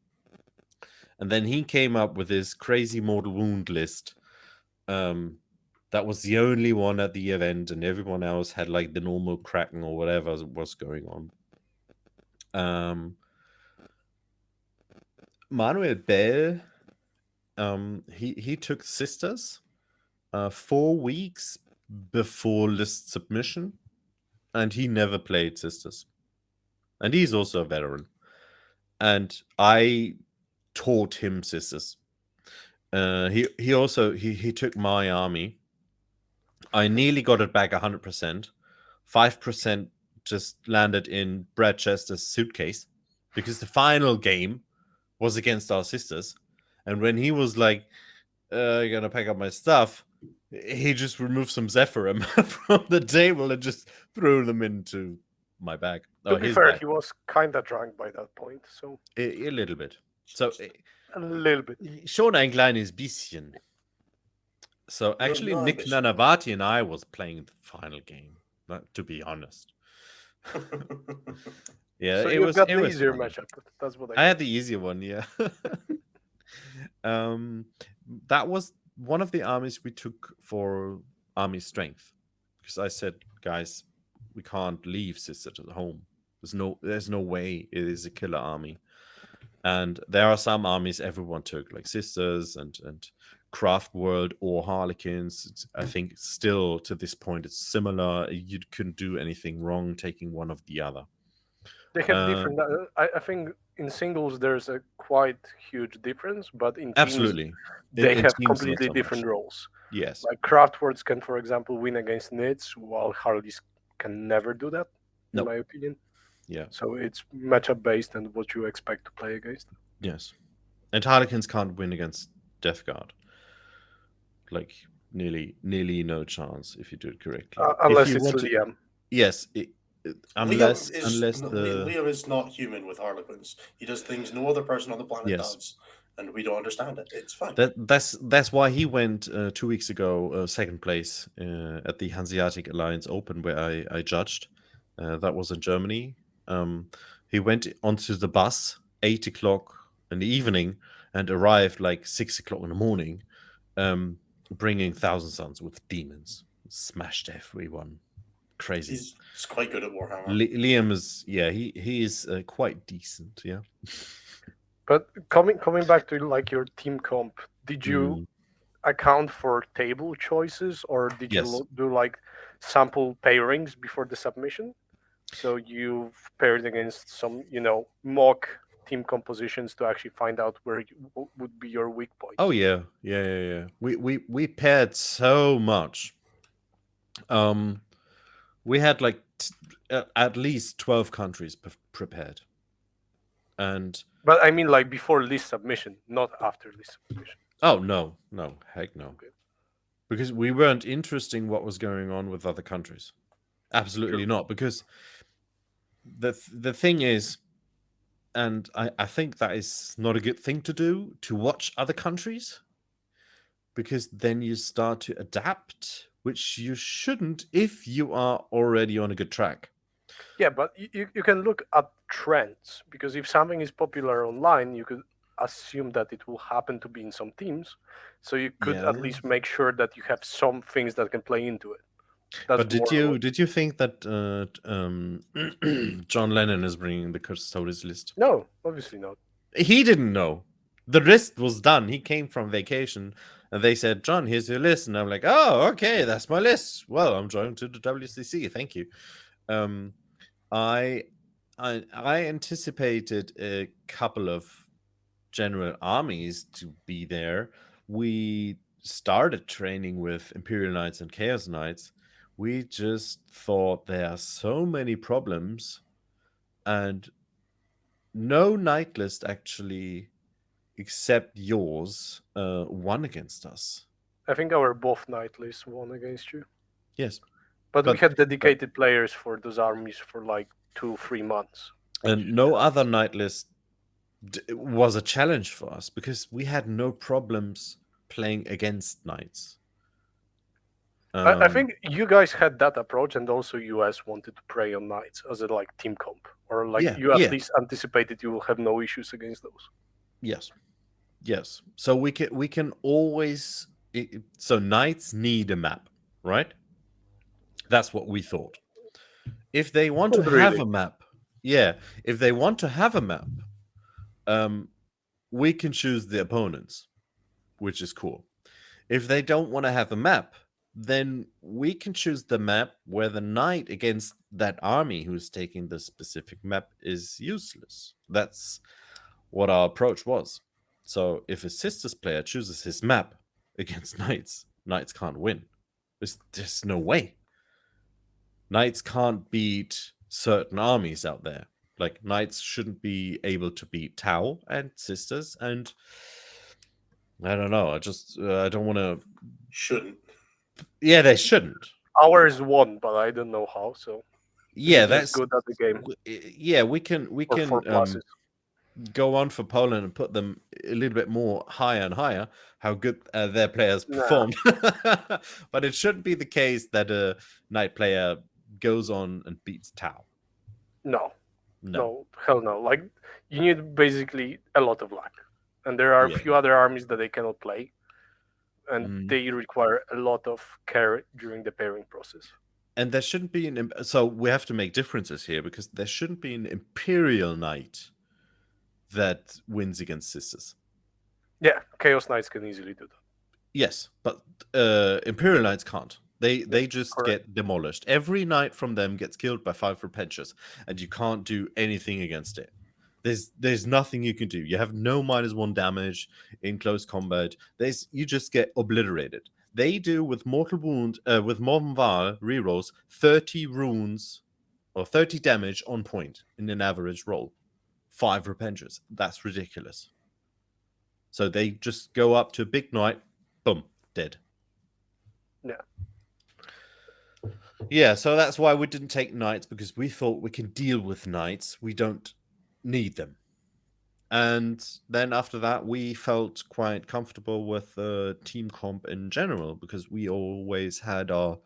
And then he came up with this crazy mortal wound list. That was the only one at the event, and everyone else had like the normal Kraken or whatever was going on. Manuel Bell, he took Sisters 4 weeks before list submission, and he never played Sisters. And he's also a veteran. And I taught him Sisters. He also he took my army. I nearly got it back 100%. 5% just landed in Brad Chester's suitcase because the final game was against our Sisters. And when he was like, gonna pack up my stuff, he just removed some Zephyrim from the table and just threw them into my bag. To be His fair, bag. he was kind of drunk by that point, so A little bit. So, a little bit. schon ein kleines bisschen. So actually, no Nick ambition. Nanavati and I was playing the final game, to be honest. Yeah, So it you was got it the was easier funny. matchup. That's what I had the easier one, yeah. That was one of the armies we took for army strength, because I said, guys, we can't leave Sisters at home. There's no way it is a killer army. And there are some armies everyone took, like Sisters and Craft World or Harlequins. I think still to this point it's similar. You couldn't do anything wrong taking one of the other. They have different. I think in singles there's a quite huge difference, but in teams Absolutely. they In have teams, not completely so different much. roles. Yes. Like Craftworks can, for example, win against Nids, while Harleys can never do that, in Nope. my opinion. Yeah. So it's matchup based and what you expect to play against. Yes. And Harlequins can't win against Death Guard. Like nearly no chance if you do it correctly. Unless if you it's want to, Liam. yes, unless the Liam is not human with Harlequins. He does things no other person on the planet Yes. does, and we don't understand it. It's fine. that's why he went 2 weeks ago second place at the Hanseatic Alliance Open, where I judged. That was in Germany. He went onto the bus 8 o'clock in the evening and arrived like 6 o'clock in the morning, bringing Thousand Suns with demons. Smashed everyone. Crazy. He's quite good at Warhammer. Liam is, yeah, he is quite decent, yeah. But coming back to like your team comp, did you account for table choices, or did Yes. you do like sample pairings before the submission? So you've paired against some, mock team compositions to actually find out where would be your weak points. Oh yeah. We paired so much. We had like at least 12 countries prepared. But I mean, like before list submission, not after list submission. Oh no, heck no. Okay. Because we weren't interested in what was going on with other countries. Absolutely not. Because the thing is, and I think that is not a good thing to do, to watch other countries, because then you start to adapt, which you shouldn't if you are already on a good track. Yeah, but you can look at trends, because if something is popular online, you could assume that it will happen to be in some teams. So you could at least make sure that you have some things that can play into it. But did you think that John Lennon is bringing the Custodes list? No, obviously not. He didn't know. The list was done. He came from vacation, and they said, "John, here's your list." And I'm like, "Oh, okay, that's my list. Well, I'm joining to the WTC. Thank you." I anticipated a couple of general armies to be there. We started training with Imperial Knights and Chaos Knights. We just thought there are so many problems, and no knight list actually, except yours, won against us. I think our both knight lists won against you. Yes. But we had dedicated players for those armies for like 2-3 months. And no other knight list was a challenge for us because we had no problems playing against knights. I think you guys had that approach, and also US wanted to prey on knights as a like team comp, or like you at least anticipated you will have no issues against those. Yes. So we can always. So knights need a map, right? That's what we thought. If they want to have a map, if they want to have a map, we can choose the opponents, which is cool. If they don't want to have a map, then we can choose the map where the knight against that army who's taking the specific map is useless. That's what our approach was. So if a Sisters player chooses his map against knights, knights can't win. There's no way. Knights can't beat certain armies out there. Like, knights shouldn't be able to beat Tau and Sisters, and I don't know. I don't want to. Shouldn't. Yeah, they shouldn't. Ours won, but I don't know how. So yeah, that's good at the game. Yeah, we can go on for Poland and put them a little bit more higher and higher. How good their players performed, but it shouldn't be the case that a knight player goes on and beats Tau. No, hell no. Like, you need basically a lot of luck, and there are a few other armies that they cannot play, and they require a lot of care during the pairing process. And there shouldn't be so we have to make differences here, because there shouldn't be an Imperial Knight that wins against Sisters. Yeah, Chaos Knights can easily do that. Yes, but Imperial Knights can't. They just get demolished. Every knight from them gets killed by 5 repentures, and you can't do anything against it. There's nothing you can do. You have no -1 damage in close combat. You just get obliterated. They do with Mortal Wound, with Morven Val rerolls 30 runes or 30 damage on point in an average roll. 5 repentures. That's ridiculous. So they just go up to a big knight, boom, dead. Yeah, so that's why we didn't take knights, because we thought we can deal with knights. We don't need them. And then after that, we felt quite comfortable with team comp in general, because we always had our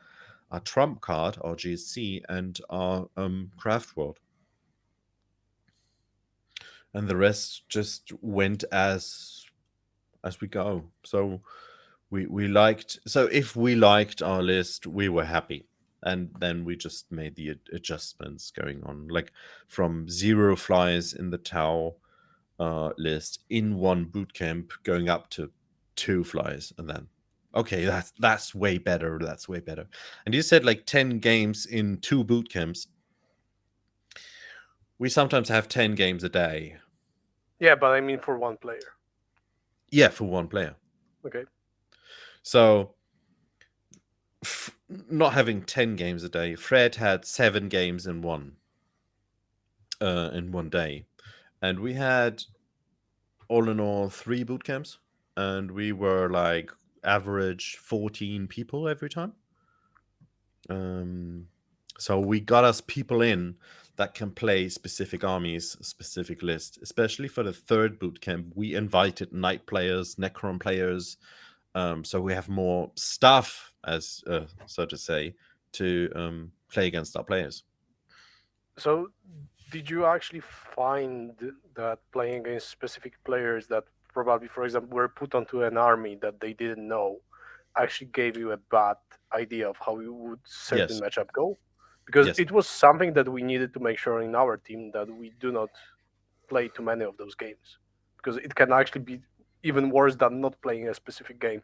trump card, our GSC, and our craft world. And the rest just went as we go. So we liked. So if we liked our list, we were happy. And then we just made the adjustments going on, like from 0 flies in the Tau list in 1 bootcamp, going up to 2 flies, and then okay, that's way better. That's way better. And you said like 10 games in 2 bootcamps. We sometimes have 10 games a day. Yeah, but I mean for 1 player. Yeah, for 1 player. Okay. So not having 10 games a day, Fred had 7 games in one day, and we had all in all 3 boot camps, and we were like average 14 people every time. So we got us people in that can play specific armies, specific list. Especially for the 3rd boot camp, we invited knight players, Necron players. So we have more stuff, as so to say, to play against our players. So, did you actually find that playing against specific players that probably, for example, were put onto an army that they didn't know, actually gave you a bad idea of how you would certain matchup go? Because it was something that we needed to make sure in our team, that we do not play too many of those games, because it can actually be even worse than not playing a specific game.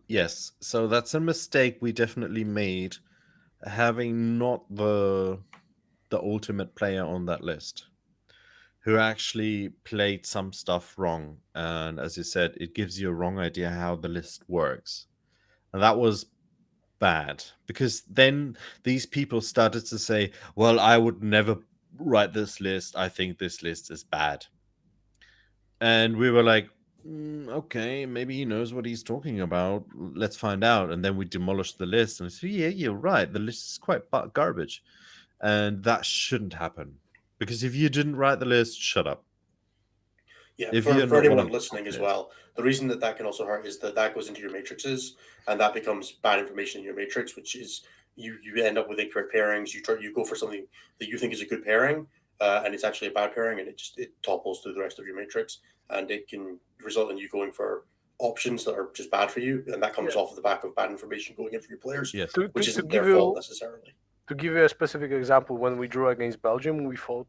Yes, so that's a mistake we definitely made, having not the ultimate player on that list, who actually played some stuff wrong. And as you said, it gives you a wrong idea how the list works. And that was bad, because then these people started to say, well, I would never write this list. I think this list is bad. And we were like, Okay, maybe he knows what he's talking about. Let's find out. And then we demolish the list and say, yeah, you're right. The list is quite garbage. And that shouldn't happen. Because if you didn't write the list, shut up. Yeah, If for, you're for not one anyone of listening as yes. well, the reason that can also hurt is that goes into your matrices, and that becomes bad information in your matrix, which is you end up with incorrect pairings. You go for something that you think is a good pairing, and it's actually a bad pairing, and it topples through the rest of your matrix, and it can result in you going for options that are just bad for you, and that comes off of the back of bad information going in for your players, Yes. which isn't their fault necessarily. To give you a specific example, when we drew against Belgium, we fought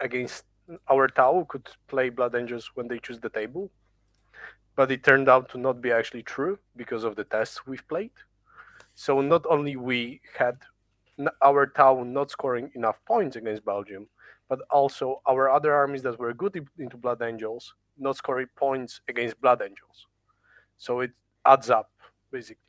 against our Tau could play Blood Angels when they choose the table, but it turned out to not be actually true because of the tests we've played. So not only we had our Tau not scoring enough points against Belgium, but also our other armies that were good into Blood Angels not scoring points against Blood Angels. So it adds up, basically.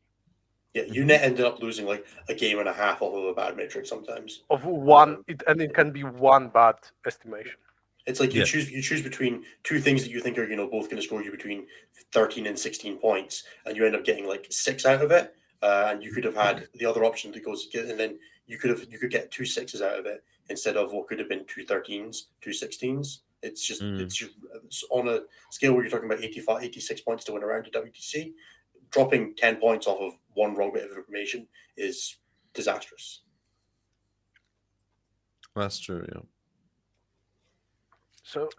Yeah, you net ended up losing like a game and a half off of a bad matrix sometimes. Of one, it can be one bad estimation. It's like you choose between two things that you think are both going to score you between 13 and 16 points, and you end up getting like 6 out of it, and you could have had the other option that goes, and then you could get 2 6s out of it instead of what could have been 2 13s, 2 16s. It's just it's on a scale where you're talking about 85, 86 points to win around to WTC. Dropping 10 points off of one wrong bit of information is disastrous. That's true, yeah. So,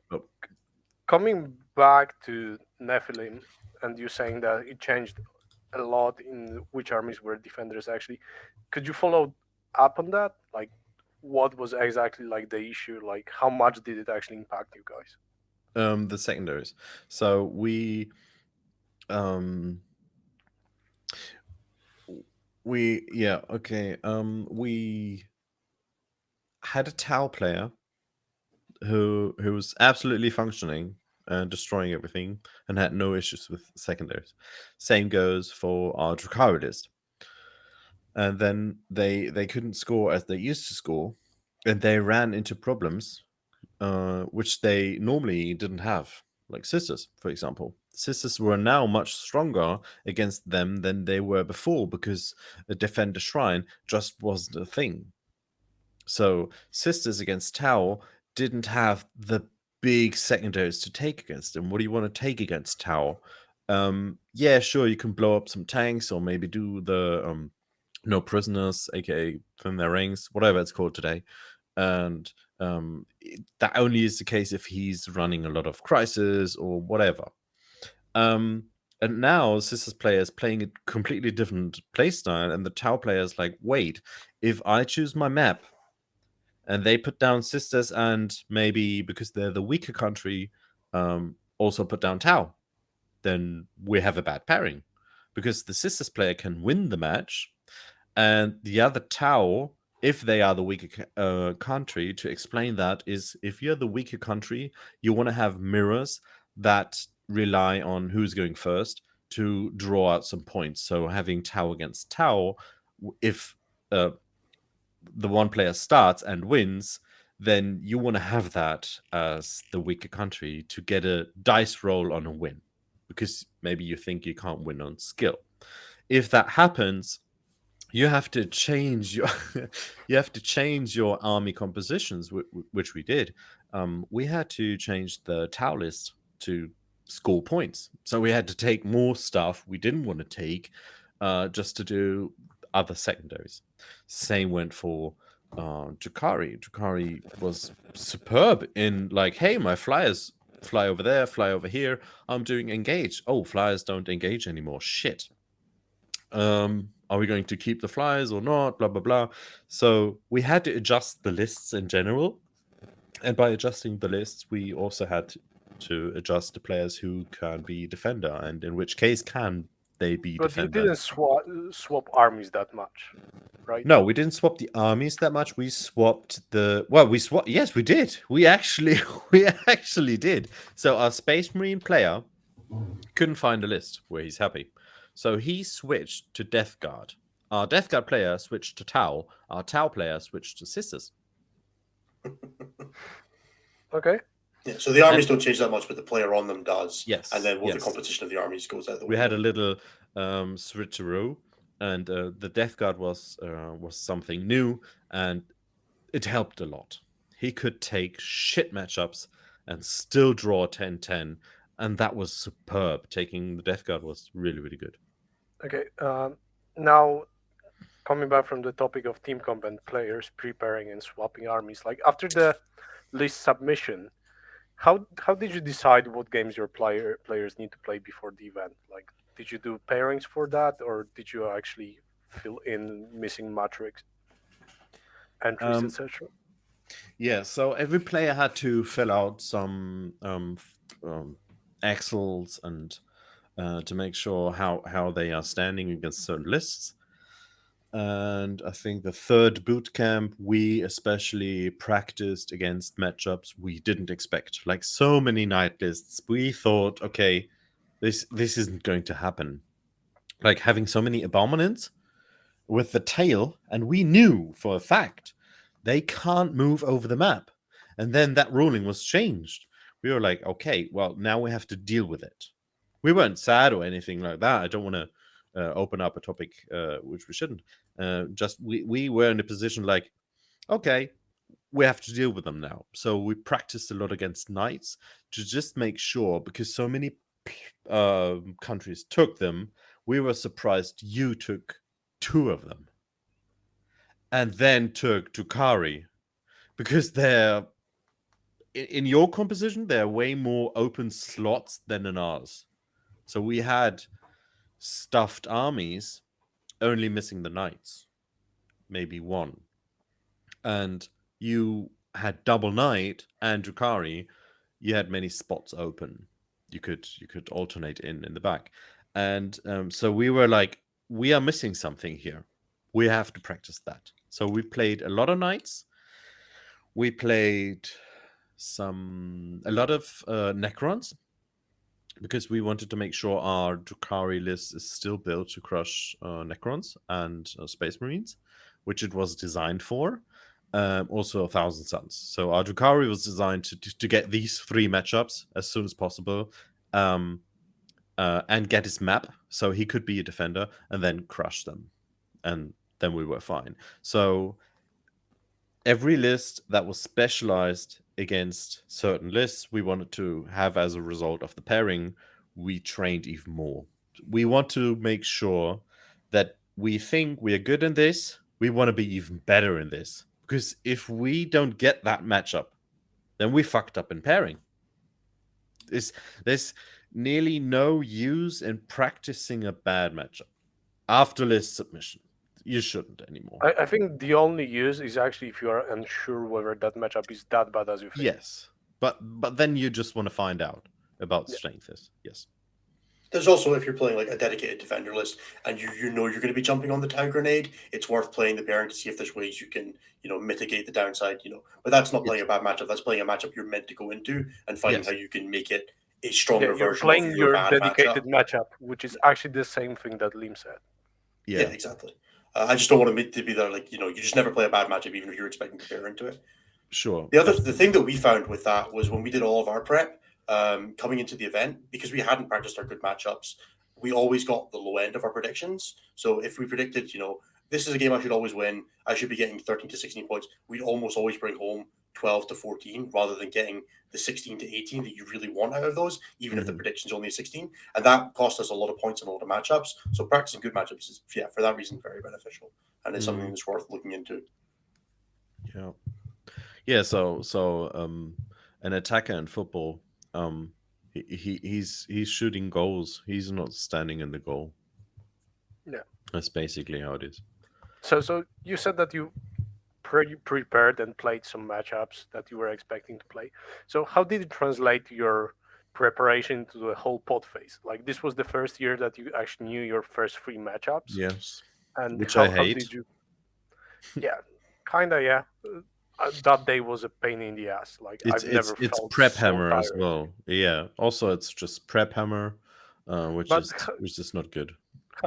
coming back to Nephilim, and you saying that it changed a lot in which armies were defenders actually, could you follow up on that? Like, what was exactly like the issue? Like, how much did it actually impact you guys? The secondaries. So we had a Tau player who was absolutely functioning and destroying everything and had no issues with secondaries. Same goes for our Drukhari list. And then they couldn't score as they used to score, and they ran into problems which they normally didn't have, like Sisters, for example. Sisters were now much stronger against them than they were before because a Defender Shrine just wasn't a thing. So Sisters against Tau didn't have the big secondaries to take against them. What do you want to take against Tau? Yeah, sure, you can blow up some tanks or maybe do the no prisoners, aka thin their ranks, whatever it's called today. And that only is the case if he's running a lot of crisis or whatever. And now Sisters players playing a completely different playstyle, and the Tau players like, wait, if I choose my map and they put down Sisters and maybe because they're the weaker country, also put down Tau, then we have a bad pairing because the Sisters player can win the match, and the other Tau, if they are the weaker country, to explain that is if you're the weaker country, you want to have mirrors that rely on who's going first to draw out some points. So having Tau against Tau, if the one player starts and wins, then you want to have that as the weaker country to get a dice roll on a win, because maybe you think you can't win on skill. If that happens, you have to change your army compositions, which we did. We had to change the Tau list to score points, so we had to take more stuff we didn't want to take just to do other secondaries. Same went for Drukhari. Drukhari was superb in like, hey, my flyers fly over there, fly over here. I'm doing engage. Oh, flyers don't engage anymore. Shit. Are we going to keep the flyers or not? Blah, blah, blah. So we had to adjust the lists in general. And by adjusting the lists, we also had to adjust the players who can be defender, and in which case can they be But defender. you didn't swap armies that much, right? No, we didn't swap the armies that much. We swapped yes, we did. We actually did. So our Space Marine player couldn't find a list where he's happy. So he switched to Death Guard. Our Death Guard player switched to Tau. Our Tau player switched to Sisters. Okay. Yeah, so the armies don't change that much, but the player on them does. Yes, And then yes. the composition of the armies goes out the We window. had a little switcheroo, and the Death Guard was something new, and it helped a lot. He could take shit matchups and still draw 10-10, and that was superb. Taking the Death Guard was really, really good. Okay. Now, coming back from the topic of team comp and players preparing and swapping armies, like after the list submission, how did you decide what games your players need to play before the event? Like, did you do pairings for that, or did you actually fill in missing matrix entries, etc.? Yeah, so every player had to fill out some Excels and to make sure how they are standing against certain lists. And I think the third boot camp, we especially practiced against matchups we didn't expect. Like so many night lists, we thought, okay, this isn't going to happen. Like having so many abominants with the tail, and we knew for a fact they can't move over the map. And then that ruling was changed. We were like, okay, well, now we have to deal with it. We weren't sad or anything like that. I don't want to open up a topic which we shouldn't. Just we were in a position like, okay, we have to deal with them now. So we practiced a lot against knights to just make sure, because so many countries took them. We were surprised you took 2 of them, and then took Tukari, because they're in your composition, there are way more open slots than in ours. So we had stuffed armies, only missing the knights, maybe 1. And you had double knight and Drukhari, you had many spots open. You could alternate in the back. And so we were like, we are missing something here. We have to practice that. So we played a lot of knights. We played a lot of Necrons, because we wanted to make sure our Drukhari list is still built to crush Necrons and Space Marines, which it was designed for. Also 1,000 Suns. So our Drukhari was designed to get these 3 matchups as soon as possible, and get his map so he could be a defender and then crush them. And then we were fine. So every list that was specialized against certain lists we wanted to have as a result of the pairing, we trained even more. We want to make sure that we think we are good in this, we want to be even better in this. Because if we don't get that matchup, then we fucked up in pairing. There's nearly no use in practicing a bad matchup after list submission. You shouldn't anymore. I think the only use is actually if you are unsure whether that matchup is that bad as you think. Yes, but then you just want to find out about strengths. Yes. There's also, if you're playing like a dedicated defender list and you know you're going to be jumping on the town grenade, it's worth playing the pairing to see if there's ways you can, mitigate the downside, But that's not playing a bad matchup. That's playing a matchup you're meant to go into and finding how you can make it a stronger You're version playing of your bad dedicated matchup, which is actually the same thing that Limm said. Yeah, exactly. I just don't want to be there like, you just never play a bad matchup even if you're expecting to pair into it. Sure. The thing that we found with that was when we did all of our prep coming into the event, because we hadn't practiced our good matchups, we always got the low end of our predictions. So if we predicted, this is a game I should always win, I should be getting 13 to 16 points, we'd almost always bring home 12 to 14 rather than getting the 16 to 18 that you really want out of those, even if the prediction's only a 16. And that cost us a lot of points and a lot of matchups. So practicing good matchups is, for that reason, very beneficial. And it's something that's worth looking into. Yeah. Yeah, so an attacker in football, he's shooting goals. He's not standing in the goal. Yeah. That's basically how it is. So you said that you prepared and played some matchups that you were expecting to play. So how did it translate your preparation to the whole pod phase? Like, this was the first year that you actually knew your first 3 matchups. Yes. And which how I hate. did you? Yeah, kinda. Yeah. That day was a pain in the ass. Like, I've never it's felt prep so hammer tired. as well. Yeah. Also, it's just prep hammer, which is not good.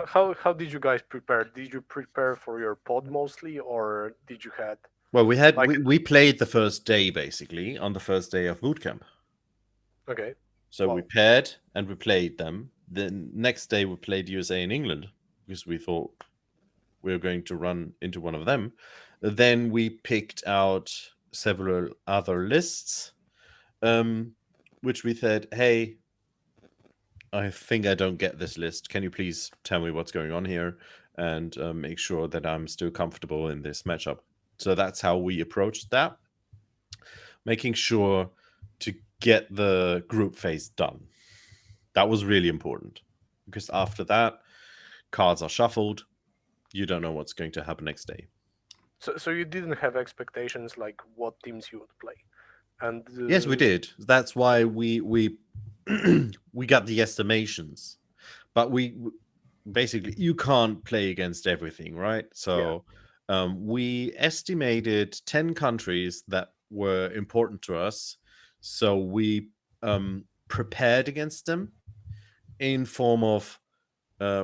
How did you guys prepare? Did you prepare for your pod mostly, or did you had? Well, we played the first day basically on the first day of boot camp. Okay. So we Wow. paired and we played them. The next day we played USA and England because we thought we were going to run into one of them. Then we picked out several other lists, which we said, hey, I think I don't get this list. Can you please tell me what's going on here and make sure that I'm still comfortable in this matchup? So that's how we approached that, making sure to get the group phase done. That was really important because after that, cards are shuffled. You don't know what's going to happen next day. So you didn't have expectations like what teams you would play, and Yes, we did. That's why we we got the estimations, but we basically you can't play against everything, right? So we estimated 10 countries that were important to us. So we prepared against them in form of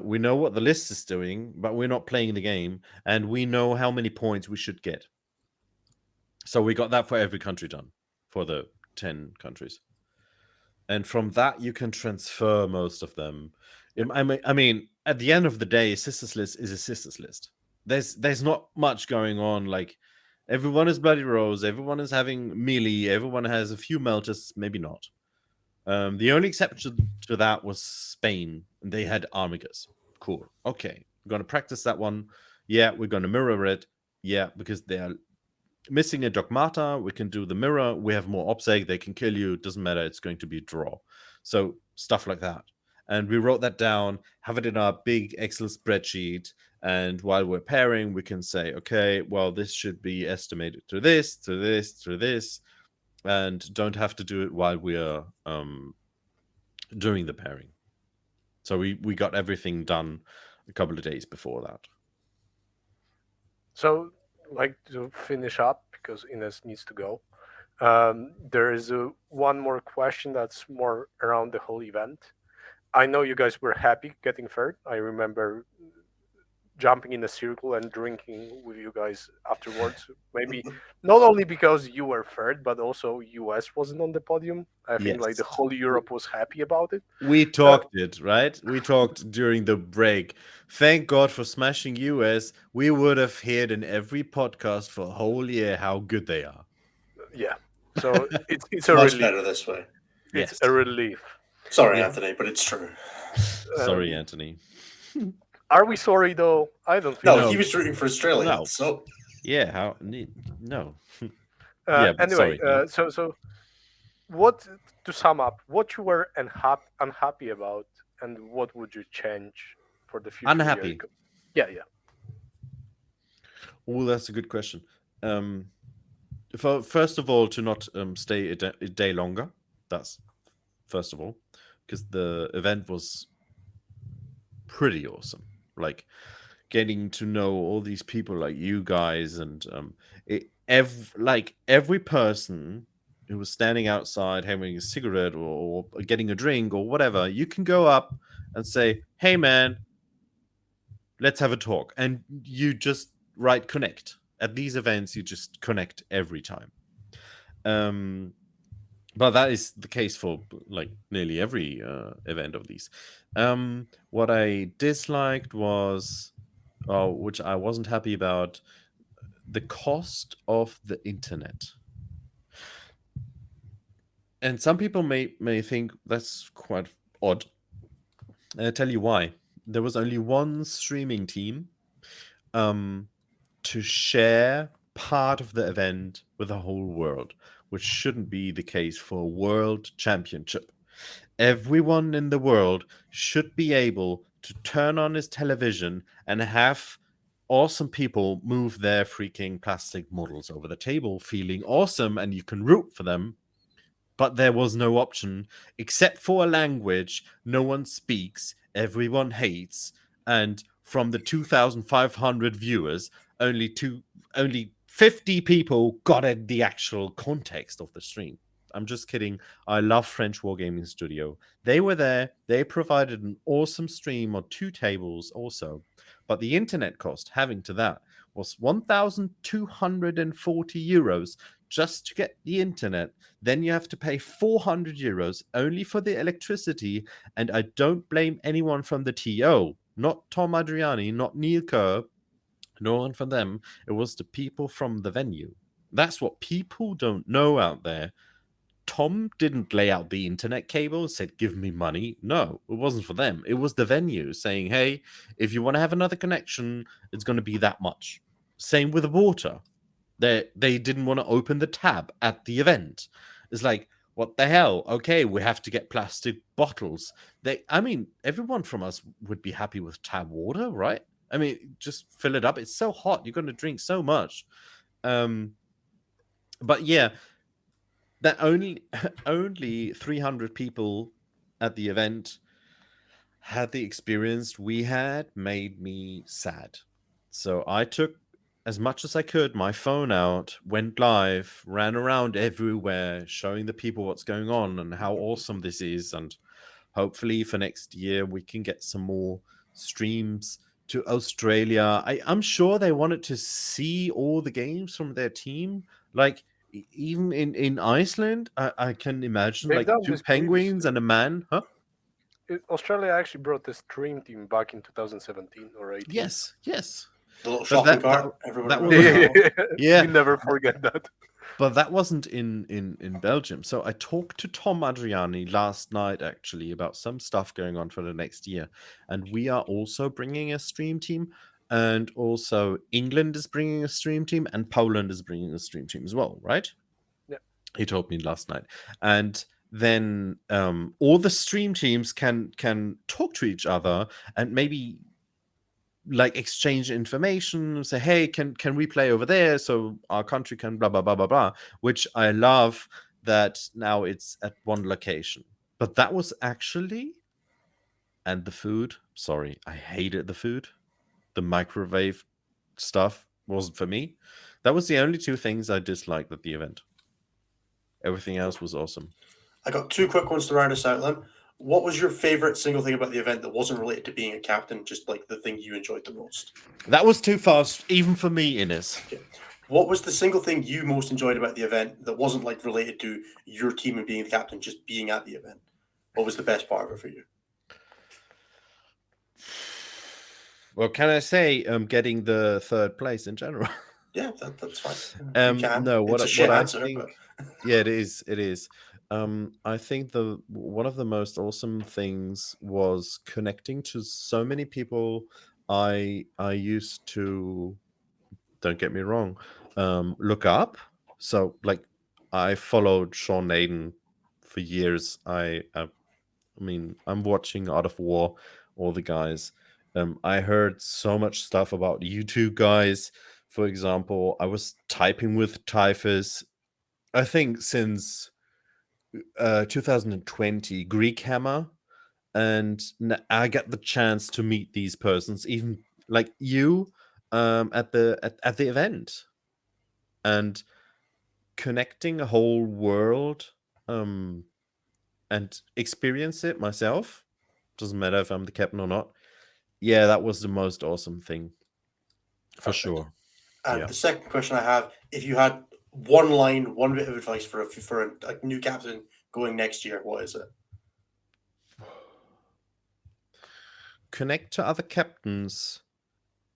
we know what the list is doing, but we're not playing the game, and we know how many points we should get. So we got that for every country done for the 10 countries. And from that, you can transfer most of them. I mean, at the end of the day, a sisters list is a sisters list. There's not much going on. Like, everyone is Bloody Rose, everyone is having melee, everyone has a few melters, maybe not. The only exception to that was Spain. They had Armigas. Cool. Okay. We're going to practice that one. Yeah, we're going to mirror it. Yeah, because they are missing a Dogmata. We can do the mirror. We have more obseg. They can kill you. It doesn't matter. It's going to be a draw. So stuff like that. And we wrote that down, have it in our big Excel spreadsheet. And while we're pairing, we can say, okay, well, this should be estimated to this, to this, to this. And don't have to do it while we are doing the pairing. So we got everything done a couple of days before that. So, like, to finish up because Ines needs to go. There is one more question that's more around the whole event. I know you guys were happy getting third. I remember jumping in a circle and drinking with you guys afterwards. Maybe not only because you were third, but also US wasn't on the podium. I think like the Yes. whole Europe was happy about it. We talked it, right? We talked during the break. Thank God for smashing US. We would have heard in every podcast for a whole year how good they are. Yeah. So it's a Much relief. better this way. It's Yes. a relief. Sorry, Yeah. Anthony, but it's true. Sorry, Anthony. Are we sorry though? I don't think No, so. he was rooting for Australia. No. So Yeah, how? No. Yeah, but Anyway, sorry. so what to sum up? What you were unhappy about, and what would you change for the future year? Unhappy. Yeah. Oh, that's a good question. First of all, to not stay a day longer. That's first of all, because the event was pretty awesome. Like, getting to know all these people like you guys, and every person who was standing outside having a cigarette or getting a drink or whatever, you can go up and say, hey man, let's have a talk, and you just connect. At these events you just connect every time. But that is the case for like nearly every event of these. What I disliked was, which I wasn't happy about, the cost of the internet. And some people may think that's quite odd. I'll tell you why. There was only one streaming team to share part of the event with the whole world, which shouldn't be the case for a world championship. Everyone in the world should be able to turn on his television and have awesome people move their freaking plastic models over the table, feeling awesome, and you can root for them. But there was no option except for a language no one speaks, everyone hates, and from the 2,500 viewers, only 50 people got at the actual context of the stream. I'm just kidding. I love French Wargaming Studio. They were there. They provided an awesome stream on 2 tables also. But the internet cost having to that was 1,240 euros just to get the internet. Then you have to pay 400 euros only for the electricity. And I don't blame anyone from the TO, not Tom Adriani, not Neil Kerr, no one from them. It was the people from the venue. That's what people don't know out there. Tom didn't lay out the internet cable, said, give me money. No, it wasn't for them. It was the venue saying, hey, if you want to have another connection, it's going to be that much. Same with the water. They didn't want to open the tab at the event. It's like, what the hell? Okay, we have to get plastic bottles. Everyone from us would be happy with tap water, right? I mean, just fill it up. It's so hot. You're going to drink so much. But yeah, that only 300 people at the event had the experience we had, made me sad. So I took as much as I could my phone out, went live, ran around everywhere, showing the people what's going on and how awesome this is. And hopefully for next year we can get some more streams to Australia. I'm sure they wanted to see all the games from their team. Like even in Iceland, I can imagine They've like done two this penguins previously. and a man, huh? Australia actually brought the stream team back in 2017 or 18. Yes. The little But shopping cart. Everybody that remembers was- that one. Yeah. We never forget that. But that wasn't in Belgium. So I talked to Tom Adriani last night, actually, about some stuff going on for the next year. And we are also bringing a stream team. And also England is bringing a stream team. And Poland is bringing a stream team as well, right? Yeah. He told me last night. And then all the stream teams can talk to each other and maybe like exchange information, say, hey, can we play over there so our country can blah blah blah blah blah, which I love that now it's at one location. But that was actually, and the food, sorry, I hated the food. The microwave stuff wasn't for me. That was the only two things I disliked at the event. Everything else was awesome. I got two quick ones to round us out, Limm. What was your favorite single thing about the event that wasn't related to being a captain, just like the thing you enjoyed the most? That was too fast, even for me, Ines. Okay. What was the single thing you most enjoyed about the event that wasn't like related to your team and being the captain, just being at the event? What was the best part of it for you? Well, can I say getting the third place in general? Yeah, that's fine. You can. No, It's a shit I answer, think, but yeah, it is. I think one of the most awesome things was connecting to so many people I used to, don't get me wrong, look up. So like I followed Sean Naden for years. I mean, I'm watching Art of War, all the guys. I heard so much stuff about you two guys. For example, I was typing with Typhus, I think since 2020, Greek Hammer, and I got the chance to meet these persons, even like you, at the event, and connecting a whole world, and experience it myself. Doesn't matter if I'm the captain or not. Yeah, that was the most awesome thing, for Perfect. sure. And Yeah. the second question I have, if you had one line, one bit of advice for a new captain going next year, what is it? Connect to other captains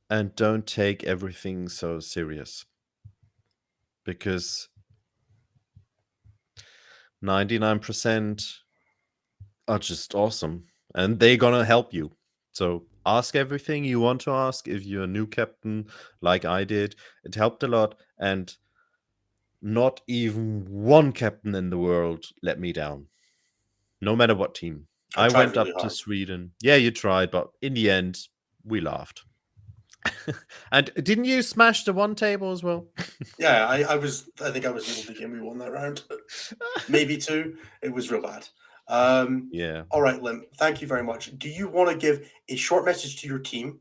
and don't take everything so serious, because 99% are just awesome and they're gonna help you. So ask everything you want to ask if you're a new captain, like I did. It helped a lot, and not even one captain in the world let me down, no matter what team. I I tried went really up to hard. Sweden. Yeah, you tried, but in the end, we laughed. And didn't you smash the one table as well? Yeah, I think I was able to get me one that round. Maybe two. It was real bad. Yeah. All right, Limm, thank you very much. Do you want to give a short message to your team?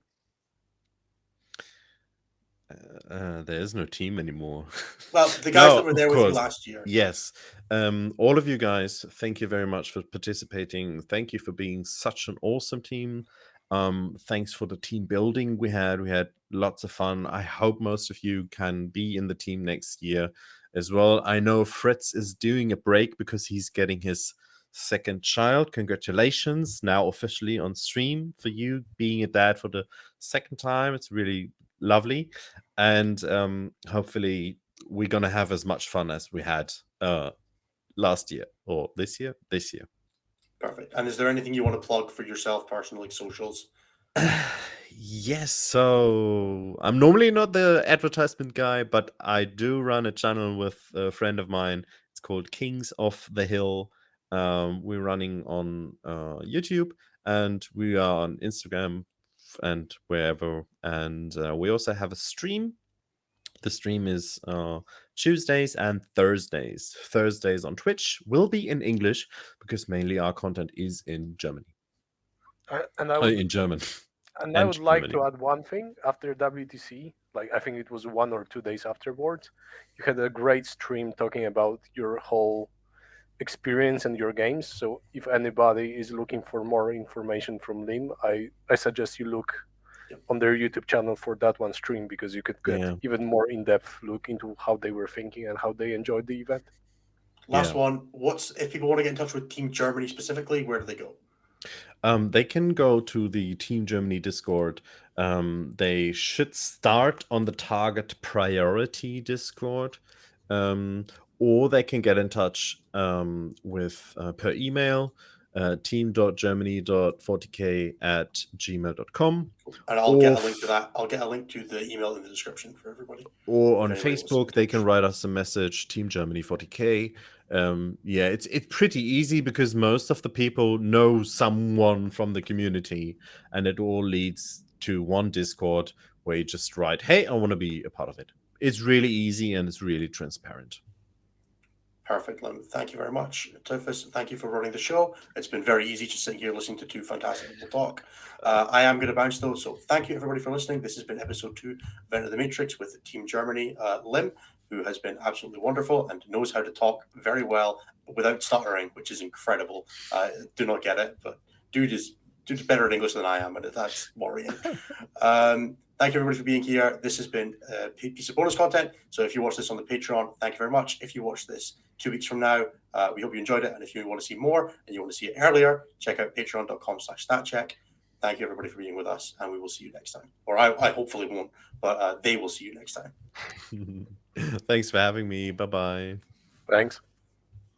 There is no team anymore. Well, the guys No, that were there of with you course. last year. Yes. All of you guys, thank you very much for participating. Thank you for being such an awesome team. Thanks for the team building we had. We had lots of fun. I hope most of you can be in the team next year as well. I know Fritz is doing a break because he's getting his second child. Congratulations. Now officially on stream for you being a dad for the second time. It's really lovely. And hopefully we're going to have as much fun as we had last year or this year. Perfect. And is there anything you want to plug for yourself personally, socials? Yes, so I'm normally not the advertisement guy, but I do run a channel with a friend of mine. It's called Kings of the Hill. We're running on YouTube, and we are on Instagram and wherever. And we also have a stream. The stream is Tuesdays and Thursdays. Thursdays on Twitch will be in English because mainly our content is in Germany. In German. And I would like to add one thing. After WTC, like I think it was 1 or 2 days afterwards, you had a great stream talking about your whole experience and your games. So if anybody is looking for more information from Limm, I suggest you look on their YouTube channel for that one stream, because you could get even more in-depth look into how they were thinking and how they enjoyed the event. Last one. If people want to get in touch with Team Germany specifically, where do they go? They can go to the Team Germany Discord. They should start on the target priority Discord, or they can get in touch with per email team.germany.40k@gmail.com. And I'll get a link to that. I'll get a link to the email in the description for everybody. Or on Facebook, they can write us a message, Team Germany 40k. It's pretty easy because most of the people know someone from the community, and it all leads to one Discord where you just write, hey, I want to be a part of it. It's really easy and it's really transparent. Perfect, Limm. Thank you very much. Typhus, thank you for running the show. It's been very easy just sitting here listening to two fantastic people talk. I am going to bounce though, so thank you everybody for listening. This has been episode 2 of Event of the Matrix with Team Germany, Limm, who has been absolutely wonderful and knows how to talk very well without stuttering, which is incredible. Do not get it, but dude's better at English than I am, and that's worrying. Thank you everybody for being here. This has been a piece of bonus content. So if you watch this on the Patreon, thank you very much. If you watch this 2 weeks from now, we hope you enjoyed it. And if you want to see more and you want to see it earlier, check out patreon.com/statcheck. Thank you everybody for being with us, and we will see you next time. Or I hopefully won't, but they will see you next time. Thanks for having me. Bye-bye. Thanks.